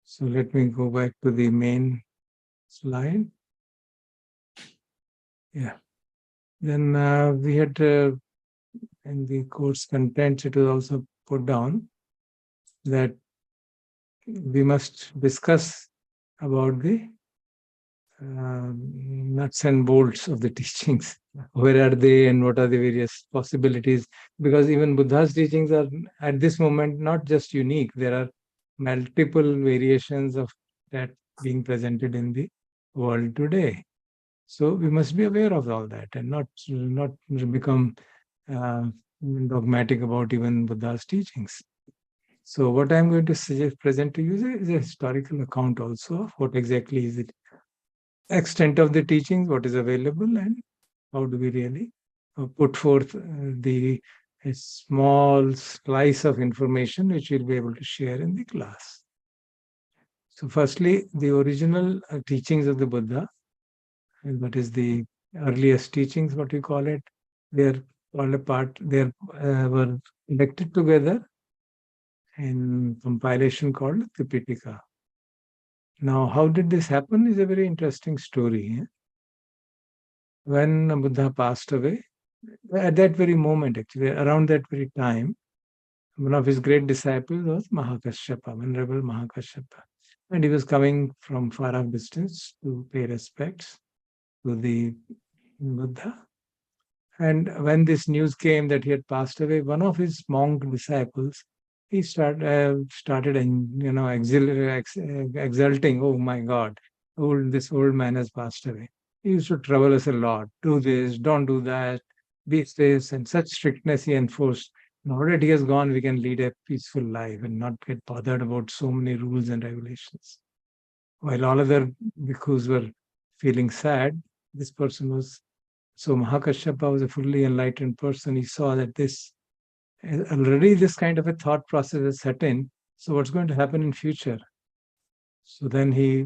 So, let me go back to the main slide. Yeah. Then we had in the course contents, it was also put down that we must discuss about the nuts and bolts of the teachings. Where are they and what are the various possibilities? Because even Buddha's teachings are at this moment not just unique. There are multiple variations of that being presented in the world today. So we must be aware of all that and not become dogmatic about even Buddha's teachings. So what I'm going to present to you is a historical account also of what exactly is the extent of the teachings, what is available, and how do we really put forth a small slice of information which we'll be able to share in the class. So firstly, the original teachings of the Buddha, and that is the earliest teachings, what we call it, they're all apart, they were collected together in compilation called Tipitaka. Now, how did this happen is a very interesting story. When Buddha passed away, at that very moment, actually, around that very time, one of his great disciples was Mahakashyapa, Venerable Mahakashyapa. And he was coming from far off distance to pay respects to the Buddha. And when this news came that he had passed away, one of his monk disciples, he started exulting, oh my God, this old man has passed away. He used to trouble us a lot. Do this, don't do that, be this, and such strictness he enforced. Now that he has gone, we can lead a peaceful life and not get bothered about so many rules and regulations. While all other bhikkhus were feeling sad, this person was. So Mahakashyapa was a fully enlightened person. He saw that already this kind of a thought process is set in. So what's going to happen in future? So then he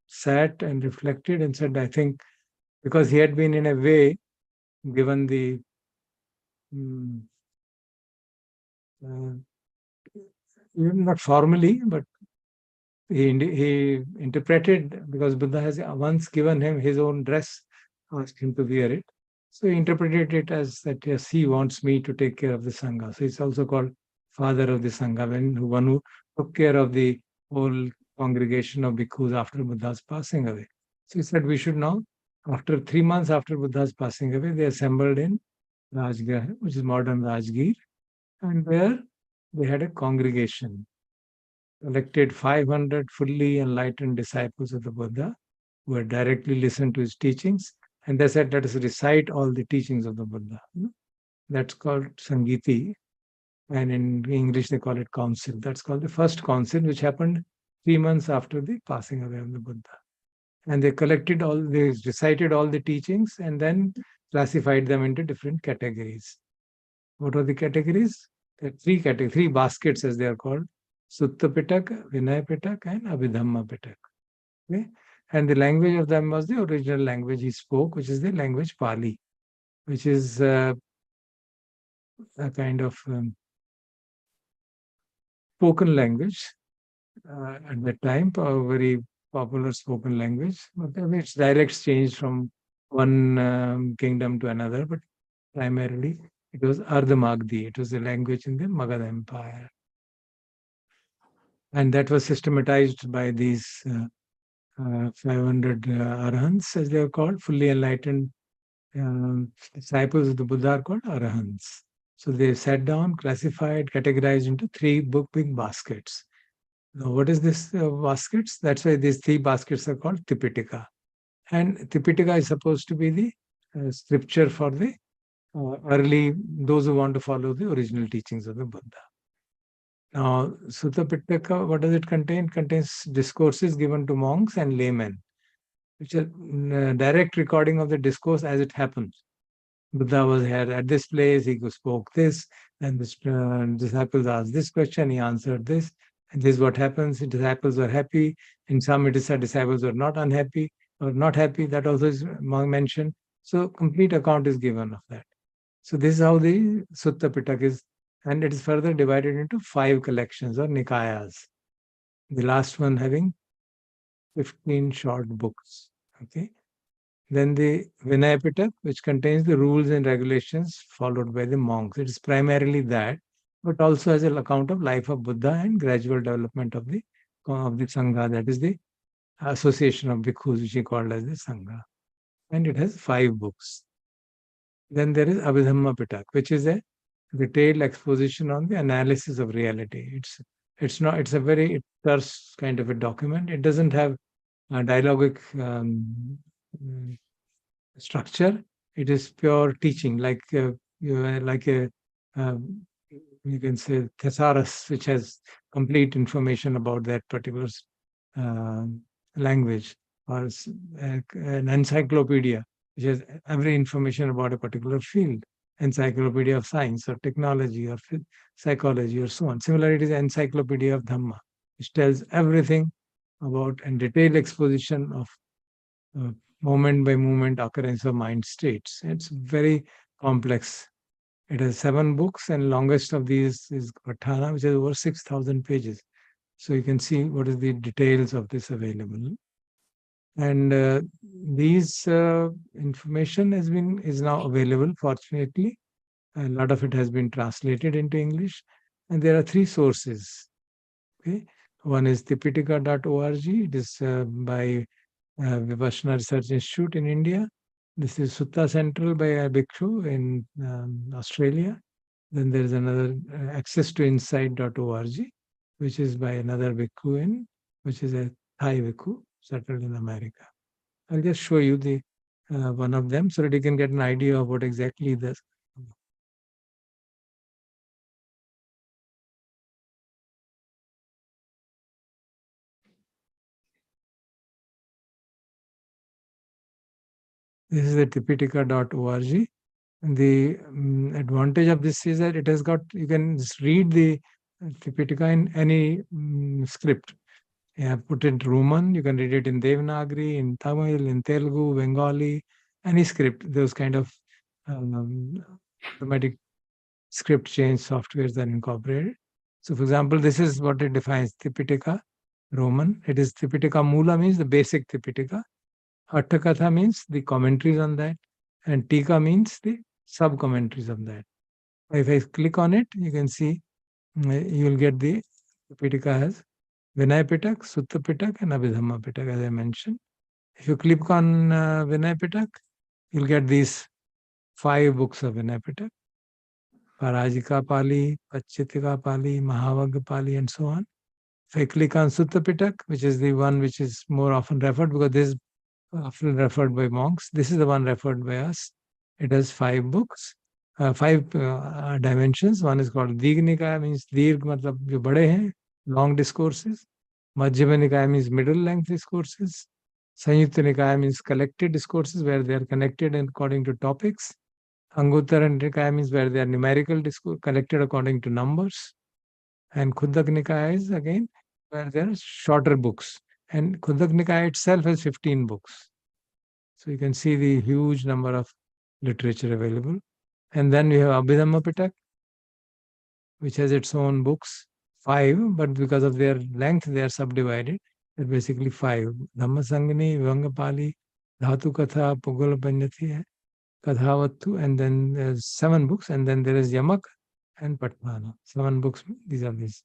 sat and reflected and said, I think, because he had been in a way given the not formally, but he interpreted, because Buddha has once given him his own dress, asked him to wear it. So he interpreted it as that, yes, he wants me to take care of the Sangha. So it's also called father of the Sangha, one who took care of the whole congregation of bhikkhus after Buddha's passing away. So he said we should now, after 3 months after Buddha's passing away, they assembled in Rajgarh, which is modern Rajgir, and where they had a congregation. Collected 500 fully enlightened disciples of the Buddha who had directly listened to his teachings, and they said, let us recite all the teachings of the Buddha. That's called Sangiti, and in English they call it council. That's called the first council, which happened 3 months after the passing away of the Buddha. And they recited all the teachings and then classified them into different categories. What are the categories? There are three baskets, as they are called. Sutta Pitaka, Vinaya Pitaka, and Abhidhamma Pitaka. Okay? And the language of them was the original language he spoke, which is the language Pali, which is a kind of spoken language at that time, a very popular spoken language. But its dialects changed from one kingdom to another, but primarily it was Ardha Magdi. It was a language in the Magadha Empire. And that was systematized by these 500 arahants, as they are called, fully enlightened disciples of the Buddha are called arahants. So they sat down, classified, categorized into three big baskets. Now, what is this baskets? That's why these three baskets are called Tipitaka. And Tipitaka is supposed to be the scripture for the early, those who want to follow the original teachings of the Buddha. Now, Sutta Pitaka, what does it contain? It contains discourses given to monks and laymen, which are direct recording of the discourse as it happens. Buddha was here at this place, he spoke this, and the disciples asked this question, he answered this, and this is what happens. The disciples were happy. In some, it is said disciples were not unhappy or not happy. That also is mentioned. So, complete account is given of that. So, this is how the Sutta Pitaka is. And it is further divided into 5 collections or Nikayas. The last one having 15 short books. Okay. Then the Vinaya Pitaka, which contains the rules and regulations followed by the monks. It is primarily that, but also has an account of life of Buddha and gradual development of the Sangha. That is the association of bhikkhus, which is called as the Sangha. And it has 5 books. Then there is Abhidhamma Pitaka, which is a detailed exposition on the analysis of reality. It's a very terse kind of a document. It doesn't have a dialogic structure. It is pure teaching, like you can say thesaurus, which has complete information about that particular language, or an encyclopedia, which has every information about a particular field. Encyclopedia of science or technology or psychology or so on. Similarly, it is Encyclopedia of Dhamma, which tells everything about and detailed exposition of moment by moment occurrence of mind states. It's very complex. It has 7 books, and longest of these is Patthana, which has over 6,000 pages. So you can see what is the details of this available. And these information is now available, fortunately. A lot of it has been translated into English. And there are 3 sources. Okay? One is tipitaka.org. It is by Vipassana Research Institute in India. This is Sutta Central by a bhikkhu in Australia. Then there is another access to insight.org, which is by another bhikkhu which is a Thai bhikkhu settled in America. I'll just show you the one of them so that you can get an idea of what exactly this. This is the tipitaka.org. The advantage of this is that it has got, you can just read the Tipitaka in any script. You have put it in Roman, you can read it in Devanagari, in Tamil, in Telugu, Bengali, any script. Those kind of automatic script change softwares are incorporated. So, for example, this is what it defines: Tipitaka, Roman. It is Tipitaka Mula, means the basic Tipitaka. Atthakatha means the commentaries on that, and Tika means the sub commentaries of that. If I click on it, you can see you will get the Tipitaka has Vinaya Pitaka, Sutta Pitaka, and Abhidhamma Pitaka, as I mentioned. If you click on Vinaya Pitaka, you'll get these 5 books of Vinaya Pitaka: Parajika Pali, Pachitika Pali, Mahavagga Pali, and so on. If I click on Sutta Pitaka, which is the one which is more often referred, because this is often referred by monks, this is the one referred by us. It has 5 books, 5 dimensions. One is called Digh Nikaya, means Dirgh matlab jo bade hain, long discourses. Madhyama Nikaya means middle length discourses. Sanyutta Nikaya means collected discourses where they are connected according to topics. Anguttara Nikaya means where they are numerical discourse collected according to numbers. And Khudak Nikaya is again where there are shorter books. And Khudak Nikaya itself has 15 books. So you can see the huge number of literature available. And then we have Abhidhamma Pitak, which has its own books, 5, but because of their length, they are subdivided. They're basically 5. Dhamma Sangani, Vivangapali, Dhatu Katha, Pugala Panyati, Kadhavattu, and then there's 7 books, and then there is Yamak and Patmana. 7 books, these are these.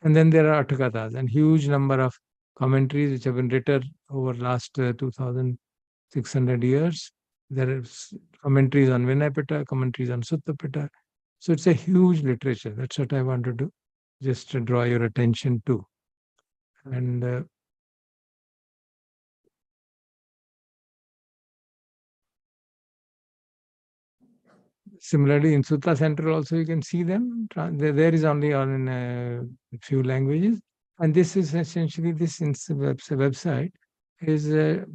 And then there are Atthakathas and huge number of commentaries which have been written over last 2,600 years. There are commentaries on Vinay Pitak, commentaries on Sutta Pitak. So it's a huge literature. That's what I wanted to just draw your attention to. And similarly, in Sutta Center also you can see them. There is only on a few languages. And this is essentially, this website is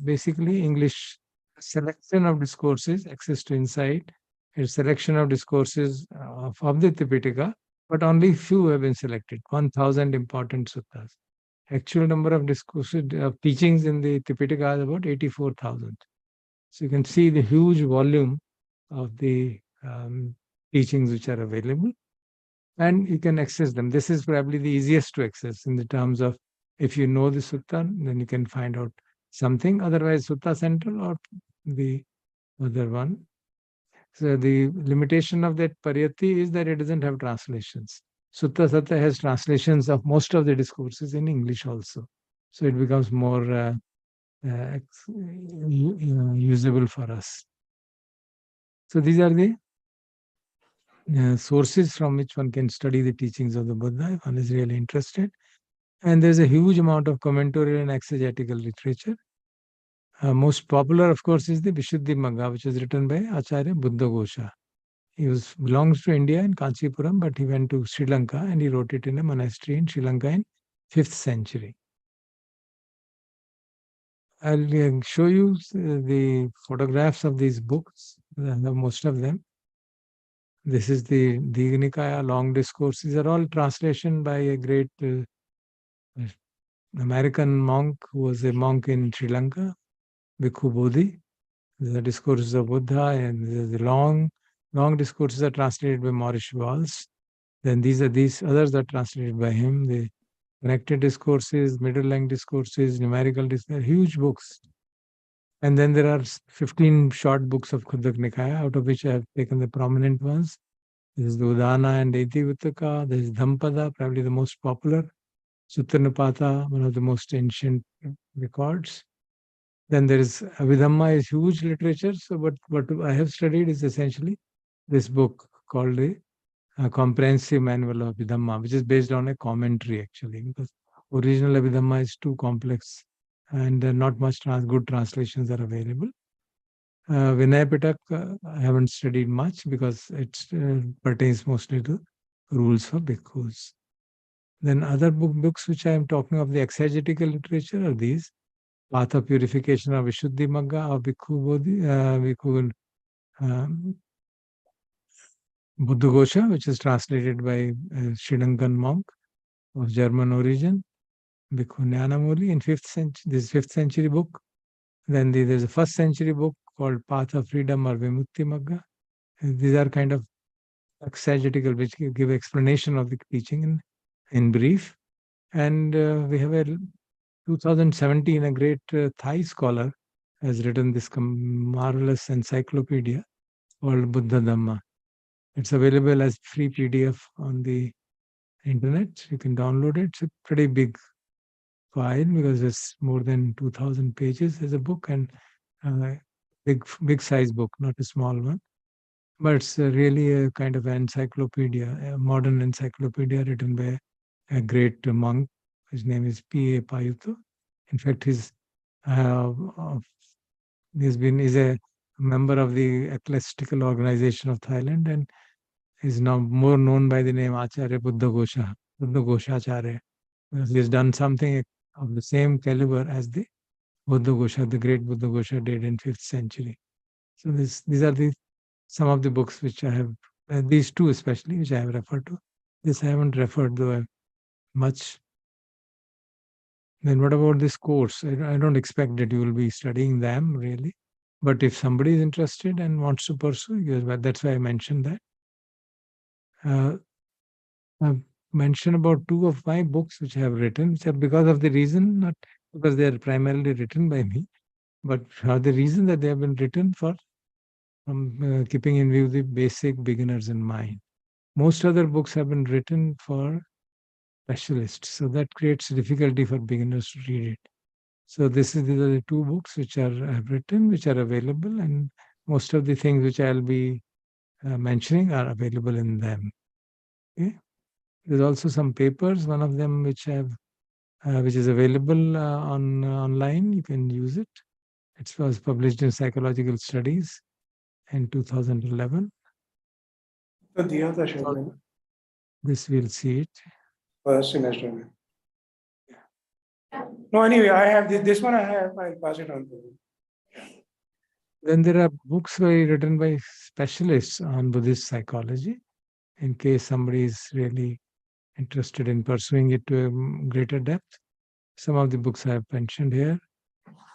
basically English selection of discourses, access to insight, a selection of discourses of the Tipitaka, but only few have been selected, 1,000 important suttas. Actual number of discourses, of teachings in the Tipitaka is about 84,000. So you can see the huge volume of the teachings which are available, and you can access them. This is probably the easiest to access in the terms of, if you know the sutta, then you can find out something. Otherwise, Sutta Central or the other one. So the limitation of that Pariyati is that it doesn't have translations. Sutta Satta has translations of most of the discourses in English also. So it becomes more usable for us. So these are the sources from which one can study the teachings of the Buddha if one is really interested. And there's a huge amount of commentorial and exegetical literature. Most popular, of course, is the Vishuddhi Magga, which is written by Acharya Buddhaghosa. He belongs to India in Kanchipuram, but he went to Sri Lanka and he wrote it in a monastery in Sri Lanka in 5th century. I'll show you the photographs of these books. I have most of them. This is the Digha long discourse. These are all translation by a great American monk who was a monk in Sri Lanka, Bhikkhu Bodhi. The discourses of Buddha, and the long discourses are translated by Maurice Walls. Then these others are translated by him. The connected discourses, middle length discourses, numerical discourses, huge books. And then there are 15 short books of Khudak Nikaya, out of which I have taken the prominent ones. This is the Udana and Itivuttaka. This is Dhampada, probably the most popular. Suttanipata, one of the most ancient records. Then there is Abhidhamma, is huge literature. So what I have studied is essentially this book called the Comprehensive Manual of Abhidhamma, which is based on a commentary actually, because original Abhidhamma is too complex and not much good translations are available. Vinay Pitak, I haven't studied much because it pertains mostly to rules for bhikkhus. Then other books which I am talking of, the exegetical literature, are these. Path of Purification of Vishuddhi Magga of Bhikkhu Bodhi, Buddhaghosa, which is translated by a Sri Lankan monk of German origin, Bhikkhu Nyanamoli in 5th century. This is 5th century book. Then there's a 1st century book called Path of Freedom or Vimutti Magga. These are kind of exegetical, which give explanation of the teaching in brief. And we have a 2017, a great Thai scholar has written this marvelous encyclopedia called Buddha Dhamma. It's available as free PDF on the internet. You can download it. It's a pretty big file because it's more than 2,000 pages as a book, and big size book, not a small one. But it's really a kind of encyclopedia, a modern encyclopedia written by a great monk. His name is P.A. Payutto. In fact, he's a member of the ecclesiastical organization of Thailand and is now more known by the name Acharya Buddhaghosa Acharya. He has done something of the same caliber as the Buddhaghosa, the great Buddhaghosa did in 5th century. So these are some of the books which I have, these two especially, which I have referred to. This I haven't referred, though much. Then what about this course? I don't expect that you will be studying them really. But if somebody is interested and wants to pursue, that's why I mentioned that. I've mentioned about 2 of my books which I have written, which are because of the reason, not because they are primarily written by me, but for the reason that they have been written for keeping in view the basic beginners in mind. Most other books have been written for specialists, so that creates difficulty for beginners to read it. So these are the 2 books which I have written, which are available, and most of the things which I'll be mentioning are available in them. Okay. There's also some papers, one of them which which is available online. You can use it. It was published in Psychological Studies in 2011. तो दिया था शायद मैंने This we'll see it. first semester में. No, anyway, I have this one. I'll pass it on to you. Then there are books written by specialists on Buddhist psychology, in case somebody is really interested in pursuing it to a greater depth. Some of the books I have mentioned here: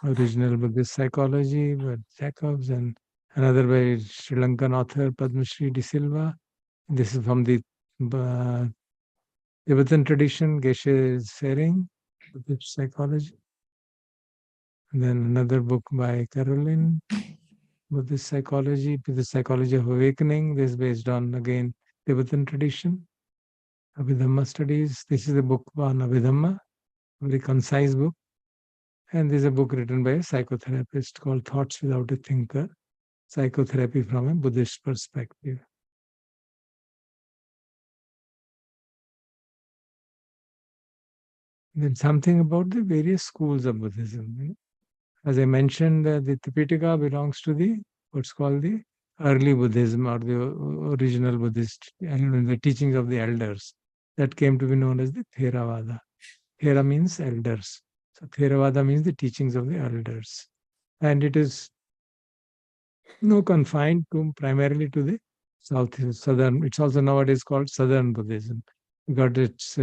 Original Buddhist Psychology by Jacobs, and another by Sri Lankan author Padma Shri De Silva. This is from the Tibetan tradition, Geshe Sering, Buddhist Psychology. And then another book by Caroline, Buddhist Psychology of Awakening. This is based on, again, Tibetan tradition. Abhidhamma Studies. This is a book on Abhidhamma, very concise book. And this is a book written by a psychotherapist called Thoughts Without a Thinker, Psychotherapy from a Buddhist Perspective. Then something about the various schools of Buddhism. As I mentioned, the Tipitaka belongs to what's called the early Buddhism, or the original Buddhist, the teachings of the elders. That came to be known as the Theravada. Thera means elders. So Theravada means the teachings of the elders. And it is confined primarily to the southern. It's also nowadays called Southern Buddhism, because its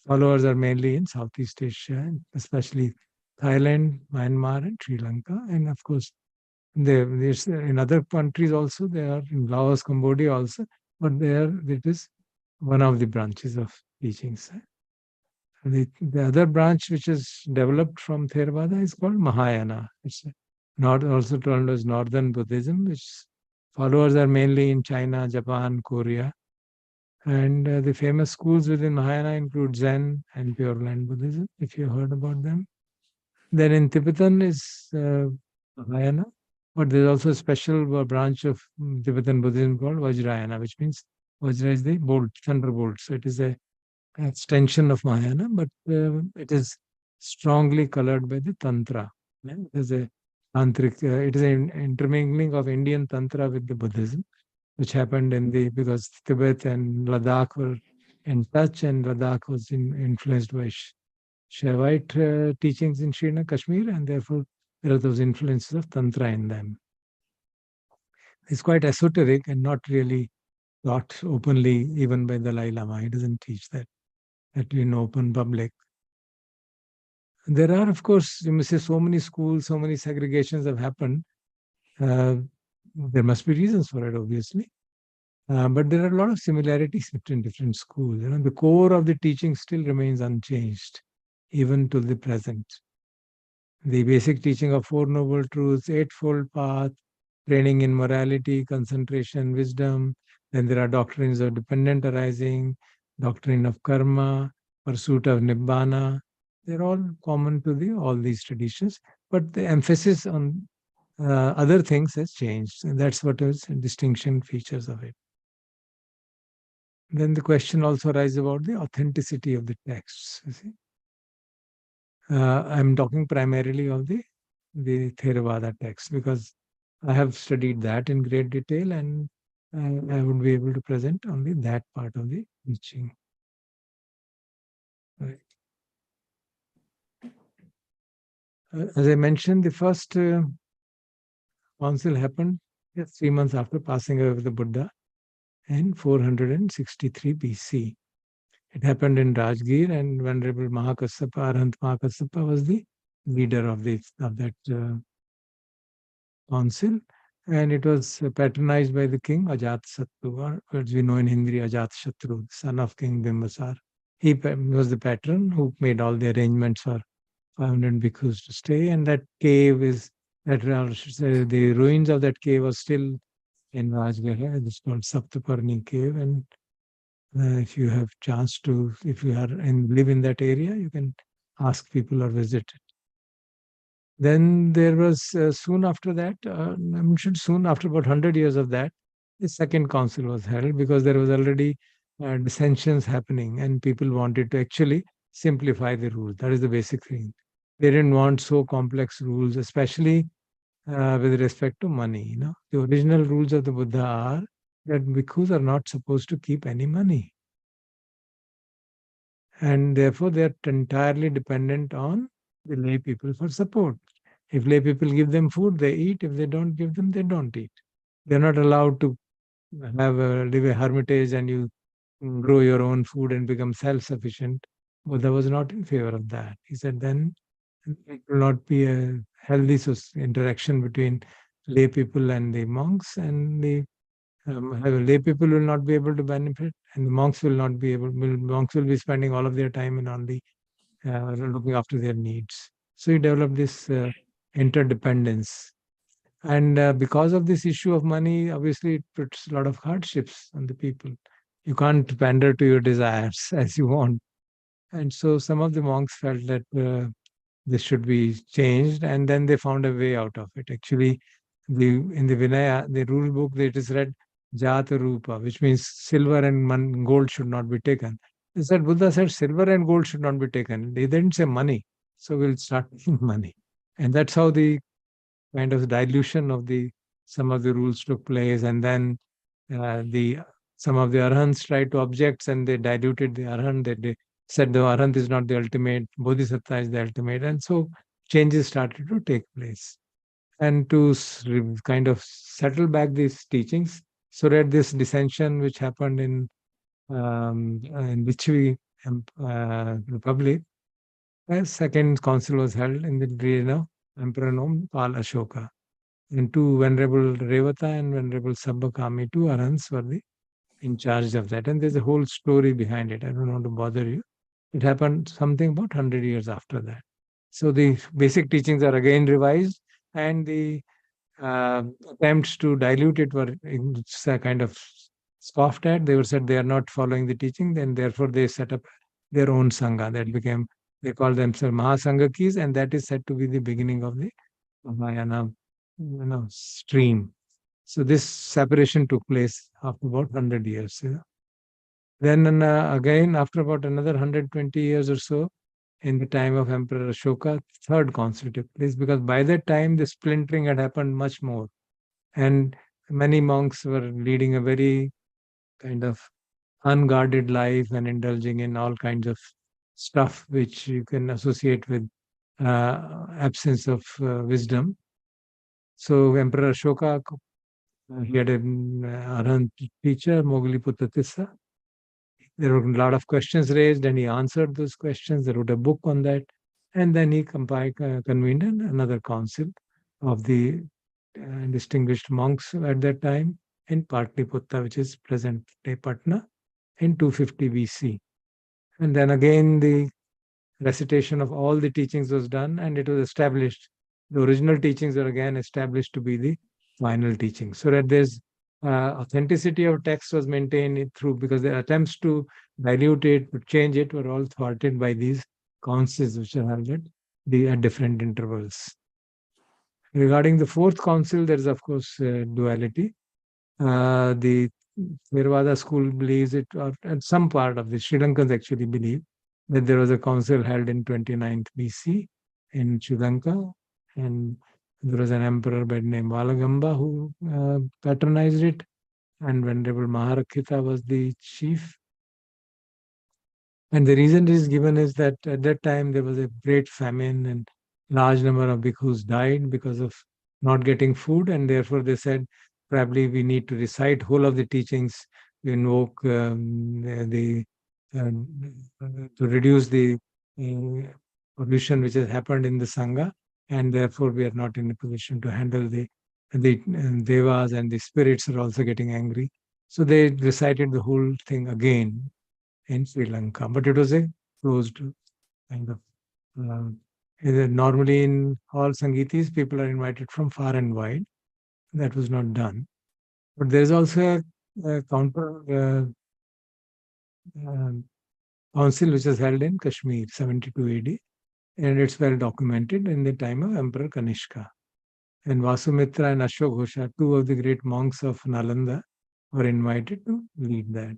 followers are mainly in Southeast Asia, especially Thailand, Myanmar, and Sri Lanka. And of course, there's in other countries also. They are in Laos, Cambodia also, but it is one of the branches of teachings. The other branch which is developed from Theravada is called Mahayana. It's not also termed as Northern Buddhism, which followers are mainly in China, Japan, Korea. And the famous schools within Mahayana include Zen and Pure Land Buddhism, if you heard about them. Then in Tibetan is Mahayana, but there's also a special branch of Tibetan Buddhism called Vajrayana, which means Vajra is the bolt, thunderbolt. So it is an extension of Mahayana, but it is strongly colored by the Tantra. It is a tantric. It is an intermingling of Indian Tantra with the Buddhism, which happened because Tibet and Ladakh were in touch, and Ladakh was influenced by Shaivite teachings in Srinagar, Kashmir, and therefore there are those influences of Tantra in them. It's quite esoteric and not really taught openly, even by the Dalai Lama. He doesn't teach that in open public. There are, of course, you may say, so many schools, so many segregations have happened. There must be reasons for it, obviously. But there are a lot of similarities between different schools. The core of the teaching still remains unchanged, even to the present. The basic teaching of Four Noble Truths, Eightfold Path, training in morality, concentration, wisdom. Then there are doctrines of dependent arising, doctrine of karma, pursuit of nibbana. They're all common to all these traditions, but the emphasis on other things has changed, and that's what is distinction features of it. Then the question also arises about the authenticity of the texts. You see, I'm talking primarily of the Theravada text, because I have studied that in great detail, and I would be able to present only that part of the teaching. Right. As I mentioned, the first council happened 3 months after passing away of the Buddha in 463 BC. It happened in Rajgir, and Venerable Mahakassapa, Arhant Mahakassapa was the leader of that council, and it was patronized by the king Ajatasattu, or as we know in Hindi, Ajatasattu, son of King Bimbasar. He was the patron who made all the arrangements for 500 bhikkhus to stay, and that cave is the ruins of that cave are still in Rajgarh. It's called Saptaparni Cave, and if you have chance to, if you are and live in that area, you can ask people or visit it. Then there was soon after that, I mentioned soon after about 100 years of that, the second council was held because there was already dissensions happening and people wanted to actually simplify the rules. That is the basic thing. They didn't want so complex rules, especially with respect to money. You know, the original rules of the Buddha are that bhikkhus are not supposed to keep any money, and therefore they are entirely dependent on the lay people for support. If lay people give them food, they eat. If they don't give them, they don't eat. They're not allowed to live a hermitage and you grow your own food and become self-sufficient. Buddha was not in favor of that. He said then it will not be a healthy interaction between lay people and the monks, and the lay people will not be able to benefit, and the monks will not be able. Monks will be spending all of their time in only looking after their needs. So he developed this interdependence. And because of this issue of money, obviously it puts a lot of hardships on the people. You can't pander to your desires as you want. And so some of the monks felt that this should be changed, and then they found a way out of it. Actually, in the Vinaya, the rule book, it is read Jata Rupa, which means silver and gold should not be taken. Buddha said silver and gold should not be taken. They didn't say money. So we'll start taking money. And that's how the kind of dilution of the some of the rules took place, and then the some of the arhants tried to object, and they diluted the arhant. They said the arhant is not the ultimate, bodhisattva is the ultimate, and so changes started to take place. And to kind of settle back these teachings, so that this dissension which happened in Lichvi Republic, a second council was held in the reign of Emperor Pal Ashoka. And two Venerable Revata and Venerable Sabbakami, two arhants were in charge of that. And there's a whole story behind it. I don't want to bother you. It happened something about 100 years after that. So the basic teachings are again revised, and the attempts to dilute it were kind of scoffed at. They were said they are not following the teaching, then therefore they set up their own Sangha. That became, they call themselves Mahasangakis, and that is said to be the beginning of the Mahayana stream. So this separation took place after about 100 years. Then again, after about another 120 years or so, in the time of Emperor Ashoka, third council took place, because by that time the splintering had happened much more. And many monks were leading a very kind of unguarded life and indulging in all kinds of stuff which you can associate with absence of wisdom. So Emperor Ashoka, he had an Arhant teacher, Moggalliputta Tissa. There were a lot of questions raised, and he answered those questions. They wrote a book on that, and then he convened another council of the distinguished monks at that time in Patliputra, which is present-day Patna, in 250 BC. And then again, the recitation of all the teachings was done, and it was established. The original teachings are again established to be the final teachings, so that there's authenticity of text was maintained through, because the attempts to dilute it, to change it, were all thwarted by these councils which are held at different intervals. Regarding the fourth council, there is of course duality. The Theravada school believes it, and some part of the Sri Lankans actually believe that there was a council held in 29th BC in Sri Lanka, and there was an emperor by the name Valagamba who patronized it, and Venerable Maharakshita was the chief. And the reason is given is that at that time there was a great famine, and large number of bhikkhus died because of not getting food, and therefore they said probably we need to recite whole of the teachings, we invoke the to reduce the pollution which has happened in the Sangha, and therefore we are not in a position to handle the devas, and the spirits are also getting angry. So they recited the whole thing again in Sri Lanka, but it was a closed kind of. Normally in all Sangeetis, people are invited from far and wide. That was not done. But there is also a counter council which was held in Kashmir, 72 AD, and it's well documented in the time of Emperor Kanishka. And Vasumitra and Ashwagosha, two of the great monks of Nalanda, were invited to lead that.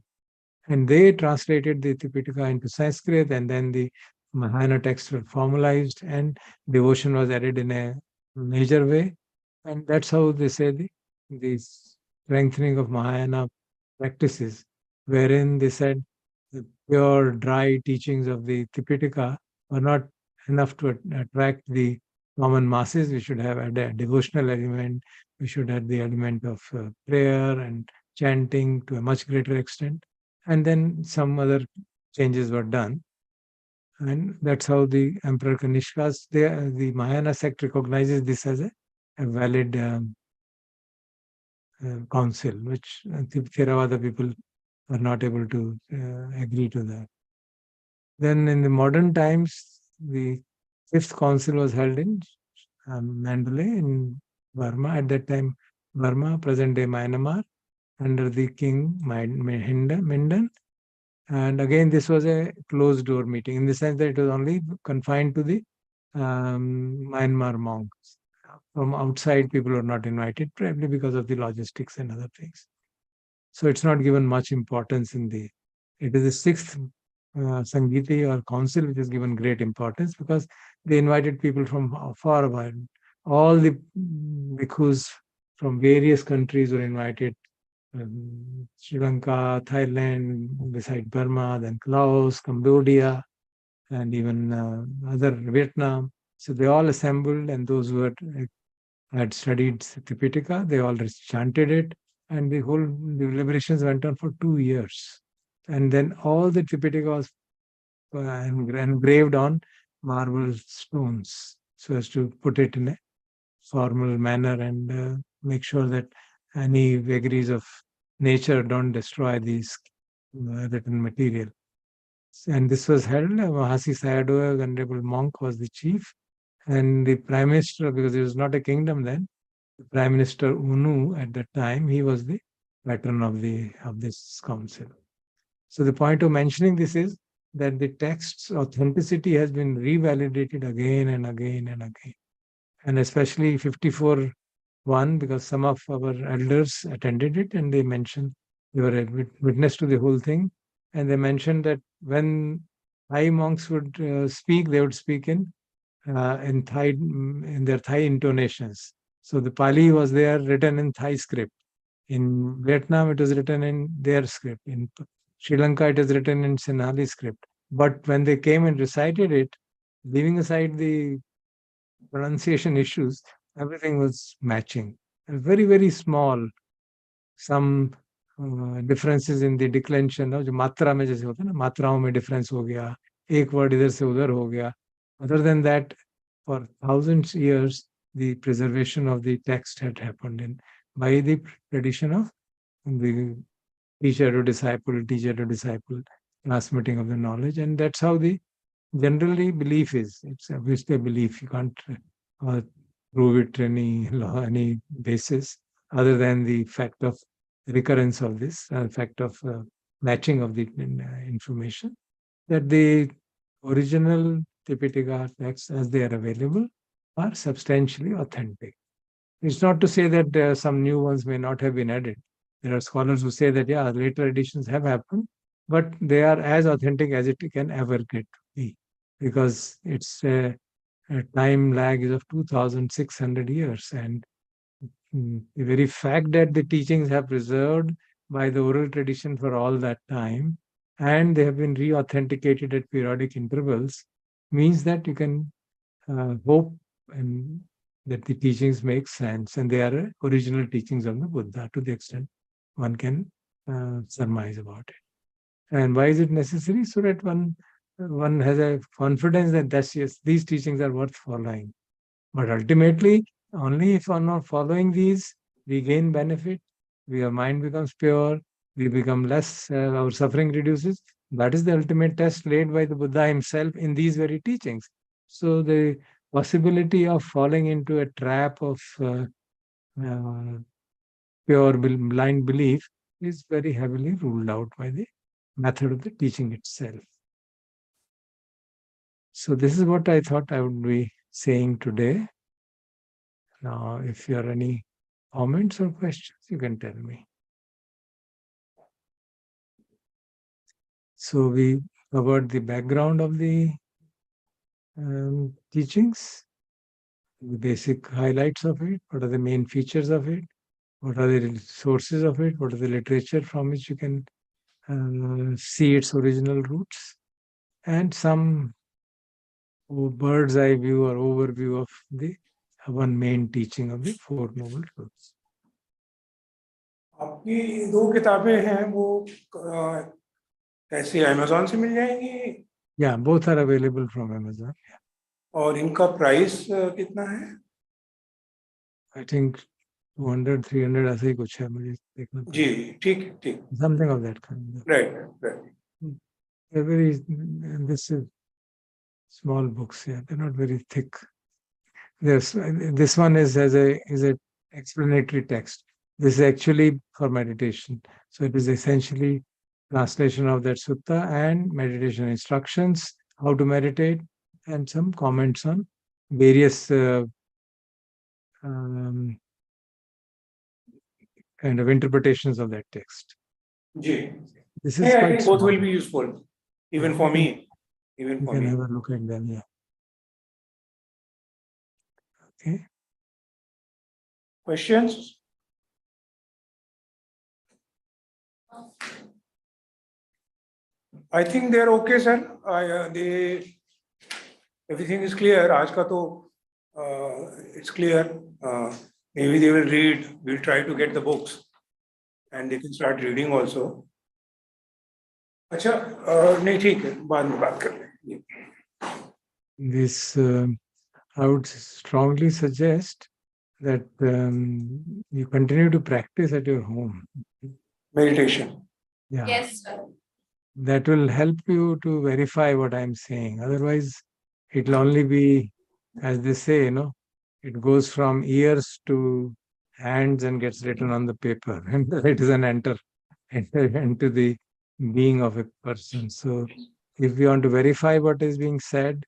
And they translated the Tipitaka into Sanskrit, and then the Mahayana texts were formalized, and devotion was added in a major way. And that's how they say the strengthening of Mahayana practices, wherein they said the pure, dry teachings of the Tipitaka are not enough to attract the common masses. We should have a devotional element. We should add the element of prayer and chanting to a much greater extent. And then some other changes were done. And that's how the Emperor Kanishka's, the Mahayana sect recognizes this as a valid council, which the Theravada people are not able to agree to that. Then in the modern times, the fifth council was held in Mandalay in Burma. At that time, Burma, present-day Myanmar, under the king Minden. And again, this was a closed door meeting in the sense that it was only confined to the Myanmar monks. From outside, people were not invited, probably because of the logistics and other things. So it's not given much importance in the. It is the sixth Sangiti or council which is given great importance because they invited people from far away. All the bhikkhus from various countries were invited. Sri Lanka, Thailand, beside Burma, then Laos, Cambodia, and even other Vietnam. So they all assembled, and those who had studied Tipitaka, they all chanted it, and the deliberations went on for 2 years. And then all the Tipitaka was engraved on marble stones so as to put it in a formal manner and make sure that any vagaries of nature don't destroy these written material. And this was held, Mahasi Sayadaw, a venerable monk, was the chief. And the prime minister, because it was not a kingdom then, the Prime Minister Unu at that time, he was the patron of this council. So the point of mentioning this is that the text's authenticity has been revalidated again and again and again. And especially 54.1, because some of our elders attended it and they mentioned they were a witness to the whole thing. And they mentioned that when Thai monks would speak, they would speak in Thai, in their Thai intonations. So the Pali was there written in Thai script. In Vietnam, it was written in their script. In Sri Lanka, it is written in Sinhalese script. But when they came and recited it, leaving aside the pronunciation issues, everything was matching. And very, very small, some differences in the declension. जो मात्रा में जैसे होता है ना, मात्राओं में difference हो गया, एक word इधर से उधर हो गया. Other than that, for thousands of years, the preservation of the text had happened by the tradition of the teacher to disciple, transmitting of the knowledge. And that's how the generally belief is. It's obviously a belief. You can't prove it any basis other than the fact of recurrence of this, fact of matching of the information, that the original Tipitaka texts as they are available are substantially authentic. It's not to say that some new ones may not have been added. There are scholars who say that, yeah, later editions have happened, but they are as authentic as it can ever get to be, because it's a time lag is of 2,600 years. And the very fact that the teachings have preserved by the oral tradition for all that time, and they have been re-authenticated at periodic intervals, means that you can hope and that the teachings make sense, and they are original teachings of the Buddha to the extent one can surmise about it. And why is it necessary? So that one has a confidence that yes, these teachings are worth following. But ultimately, only if one are following these, we gain benefit, our mind becomes pure, we become less, our suffering reduces. That is the ultimate test laid by the Buddha himself in these very teachings. So the possibility of falling into a trap of uh, pure blind belief is very heavily ruled out by the method of the teaching itself. So this is what I thought I would be saying today. Now, if you have any comments or questions, you can tell me. So we covered the background of the teachings, the basic highlights of it, what are the main features of it, what are the sources of it, what are the literature from which you can see its original roots, and some bird's eye view or overview of the one main teaching of the Four Noble Truths. आपकी 2 किताबें हैं वो कैसे Amazon से मिल जाएंगी? Yeah, both are available from Amazon. और इनका price कितना है? I think 200, 300 ऐसे ही कुछ है मुझे देखना पड़ेगा. जी, ठीक. Something of that kind. Right. They're very, this is small books, yeah. They're not very thick. This one is a explanatory text. This is actually for meditation. So it is essentially translation of that sutta and meditation instructions, how to meditate, and some comments on various kind of interpretations of that text. Ji. This is I quite think both small. will be useful, even for me. You can have a look at them, yeah. Okay. Questions? I think they're okay, sir. Everything is clear. आज का तो it's clear. Maybe they will read. We'll try to get the books, and they can start reading also. अच्छा, नहीं ठीक है, बाद में बात कर लेंगे. This, I would strongly suggest that you continue to practice at your home. Meditation. Yeah. Yes, sir. That will help you to verify what I'm saying. Otherwise, it'll only be, as they say, it goes from ears to hands and gets written on the paper, and it doesn't enter into the being of a person. So if you want to verify what is being said,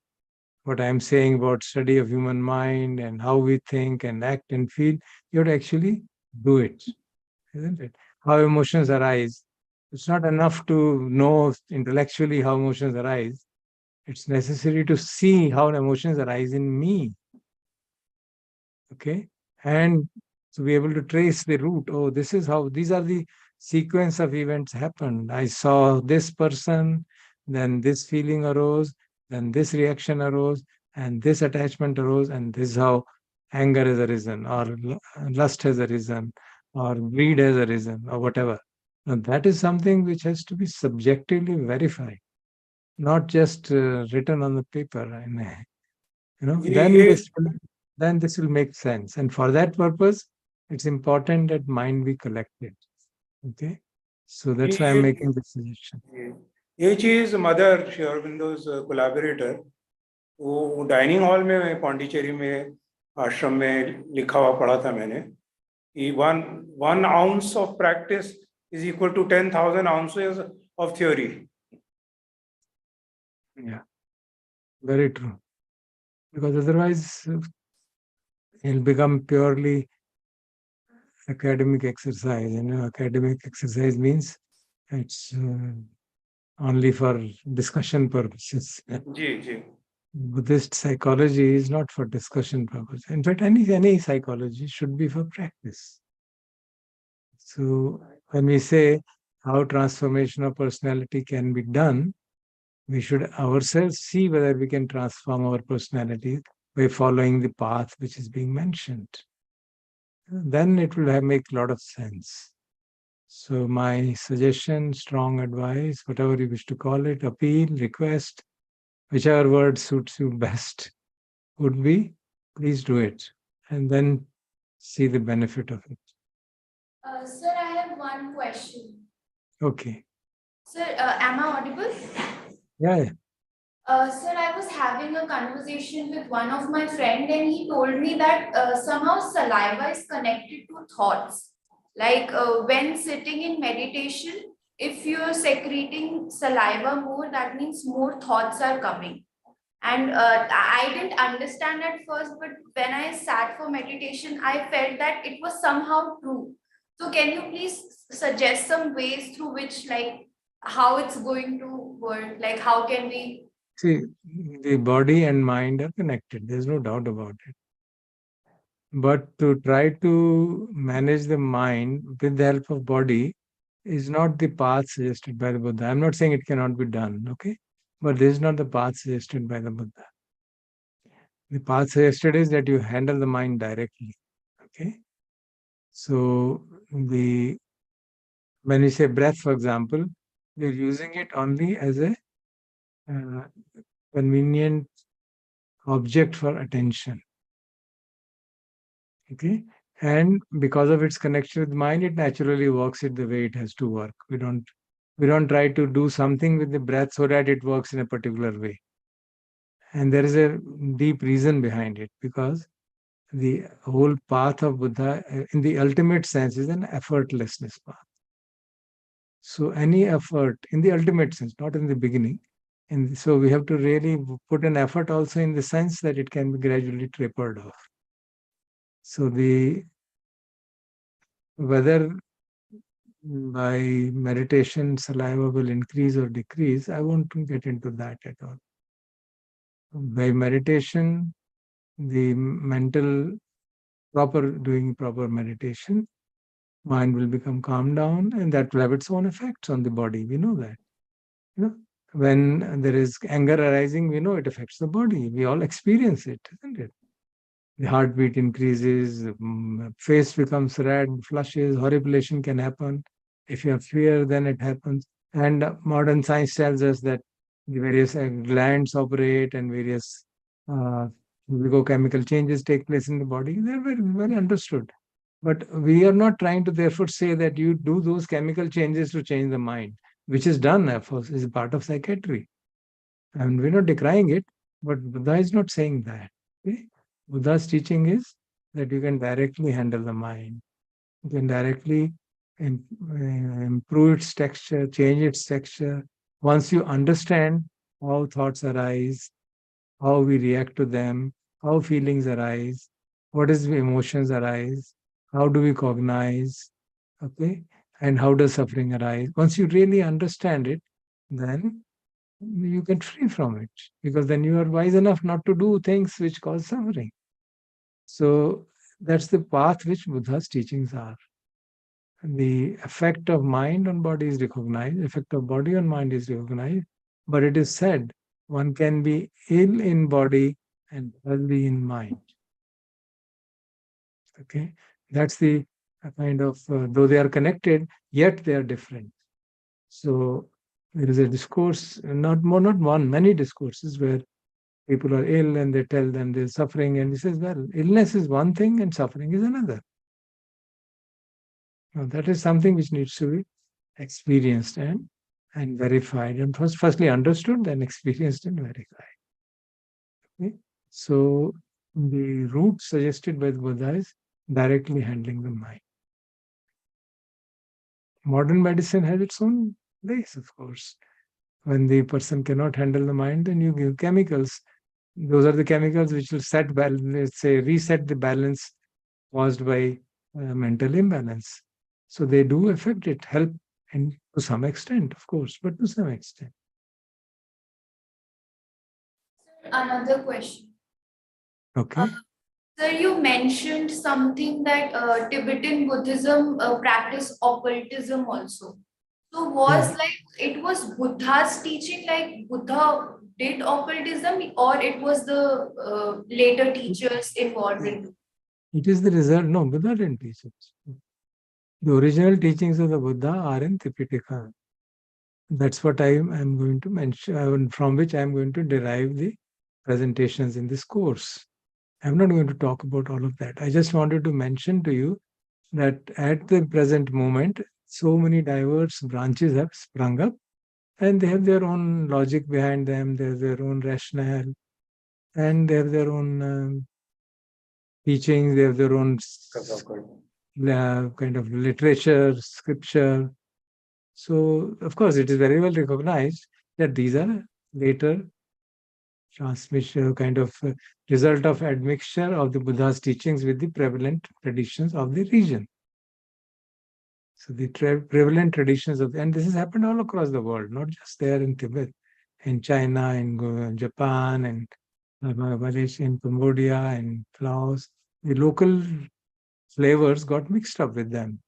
what I'm saying about study of human mind and how we think and act and feel, you have to actually do it, isn't it? How emotions arise. It's not enough to know intellectually how emotions arise. It's necessary to see how emotions arise in me. Okay? And to be able to trace the root. Oh, this is how, these are the sequence of events happened. I saw this person, then this feeling arose, then this reaction arose, and this attachment arose, and this is how anger has arisen, or lust has arisen, or greed has arisen, or whatever. Now, that is something which has to be subjectively verified, not just written on the paper. Then this will make sense. And for that purpose, it's important that mind be collected. Okay? So that's why I'm making this suggestion. ये चीज mother Shri अरबिंदो's collaborator वो dining hall में पांडिचेरी में आश्रम में लिखा हुआ पढ़ा था मैंने कि 1 ounce of practice is equal to 10,000 ounces of theory. Yeah, very true. Because otherwise, it'll become purely academic exercise. Academic exercise means it's only for discussion purposes. Ji. Buddhist psychology is not for discussion purpose. In fact, any psychology should be for practice. So when we say how transformation of personality can be done, we should ourselves see whether we can transform our personality by following the path which is being mentioned. Then it will make a lot of sense. So my suggestion, strong advice, whatever you wish to call it, appeal, request, whichever word suits you best would be, please do it. And then see the benefit of it. Sir, I have one question. Okay. Sir, am I audible? Yeah. Sir, I was having a conversation with one of my friend and he told me that somehow saliva is connected to thoughts. Like when sitting in meditation, if you're secreting saliva more, that means more thoughts are coming. And I didn't understand at first, but when I sat for meditation, I felt that it was somehow true. So can you please suggest some ways through which, like, how it's going to work? Like, how can we? See, the body and mind are connected. There's no doubt about it. But to try to manage the mind with the help of body is not the path suggested by the Buddha. I'm not saying it cannot be done, okay? But this is not the path suggested by the Buddha. The path suggested is that you handle the mind directly, okay? So when you say breath, for example, you're using it only as a convenient object for attention. Okay. And because of its connection with mind, it naturally works it the way it has to work. We don't try to do something with the breath so that it works in a particular way. And there is a deep reason behind it, because the whole path of Buddha, in the ultimate sense, is an effortlessness path. So any effort, in the ultimate sense, not in the beginning. And so we have to really put an effort also in the sense that it can be gradually tapered off. So whether by meditation saliva will increase or decrease, I won't get into that at all. By meditation, the doing proper meditation, mind will become calmed down, and that will have its own effects on the body. We know that. When there is anger arising, we know it affects the body. We all experience it, isn't it? The heartbeat increases, face becomes red, flushes, horripilation can happen. If you have fear, then it happens. And modern science tells us that the various glands operate and various chemical changes take place in the body. They're very, very understood. But we are not trying to therefore say that you do those chemical changes to change the mind, which is done, of course, is part of psychiatry. And we're not decrying it, but Buddha is not saying that. Okay? Buddha's teaching is that you can directly handle the mind. You can directly improve its texture, change its texture. Once you understand how thoughts arise, how we react to them, how feelings arise, what is the emotions arise, how do we cognize, okay, and how does suffering arise. Once you really understand it, then you get free from it, because then you are wise enough not to do things which cause suffering. So that's the path which Buddha's teachings are. The effect of mind on body is recognized, effect of body on mind is recognized, but it is said one can be ill in body and healthy in mind. Okay, that's the kind of, though they are connected, yet they are different. So there is a discourse, not one, many discourses where people are ill and they tell them they're suffering, and he says, well, illness is one thing and suffering is another. Now, that is something which needs to be experienced and verified, and firstly understood, then experienced and verified. Okay? So the route suggested by the Buddha is directly handling the mind. Modern medicine has its own place, of course. When the person cannot handle the mind, then you give chemicals. Those are the chemicals which will let's say, reset the balance caused by mental imbalance. So they do affect it, help, and to some extent, of course, but to some extent. Another question. Okay. Sir, you mentioned something that Tibetan Buddhism practice occultism also. So was like it was Buddha's teaching, like Buddha did occultism, or it was the later teachers involved in it? It is the result. No, Buddha didn't teach it. The original teachings of the Buddha are in Tipitaka. That's what I am going to mention, from which I am going to derive the presentations in this course. I'm not going to talk about all of that. I just wanted to mention to you that at the present moment, so many diverse branches have sprung up, and they have their own logic behind them, they have their own rationale, and they have their own teachings, they have their own kind of literature, scripture. So, of course, it is very well recognized that these are later transmission, kind of result of admixture of the Buddha's teachings with the prevalent traditions of the region. So the prevalent traditions of, and this has happened all across the world, not just there in Tibet, in China, in Japan, and Malaysia, in Cambodia, and Laos. The local flavors got mixed up with them.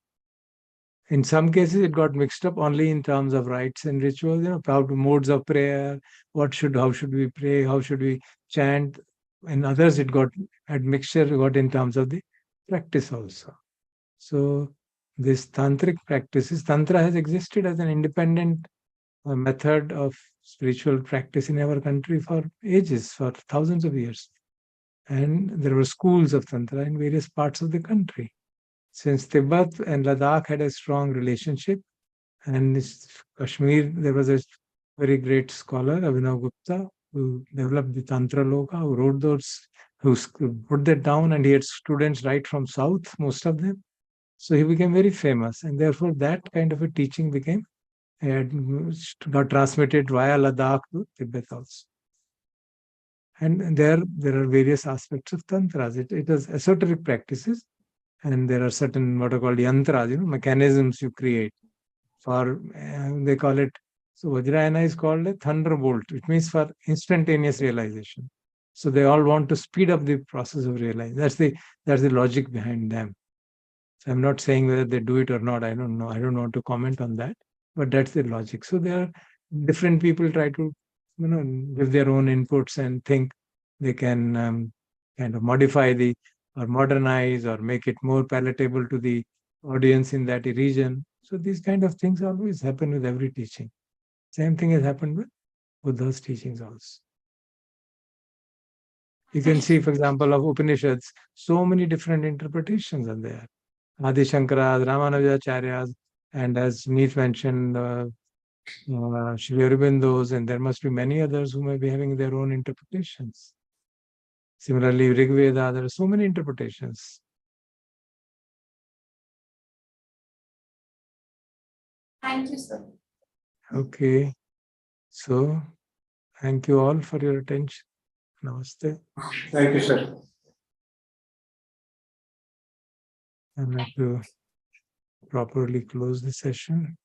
In some cases, it got mixed up only in terms of rites and rituals, how to modes of prayer, how should we pray, how should we chant. In others, it got admixture, got in terms of the practice also. So this tantric practices, tantra has existed as an independent method of spiritual practice in our country for ages, for thousands of years. And there were schools of tantra in various parts of the country. Since Tibet and Ladakh had a strong relationship, and in Kashmir, there was a very great scholar, Abhinav Gupta, who developed the Tantra Loka, who wrote those, who put that down, and he had students right from south, most of them. So he became very famous, and therefore that kind of a teaching got transmitted via Ladakh to Tibet also. And there are various aspects of tantras. It is esoteric practices, and there are certain what are called yantras, mechanisms you create for, they call it, so Vajrayana is called a thunderbolt, which means for instantaneous realization. So they all want to speed up the process of realizing. That's the logic behind them. So I'm not saying whether they do it or not. I don't know. I don't want to comment on that, but that's the logic. So there are different people try to, give their own inputs and think they can kind of modify or modernize or make it more palatable to the audience in that region. So these kind of things always happen with every teaching. Same thing has happened with Buddha's teachings also. You can see, for example, of Upanishads, so many different interpretations are there. Adi Shankaras, Ramanujacharyas, and as Meet mentioned, Sri Aurobindo's, and there must be many others who may be having their own interpretations. Similarly, Rig Veda, there are so many interpretations. Thank you, sir. Okay. So, thank you all for your attention. Namaste. Thank you, sir. I have to properly close the session.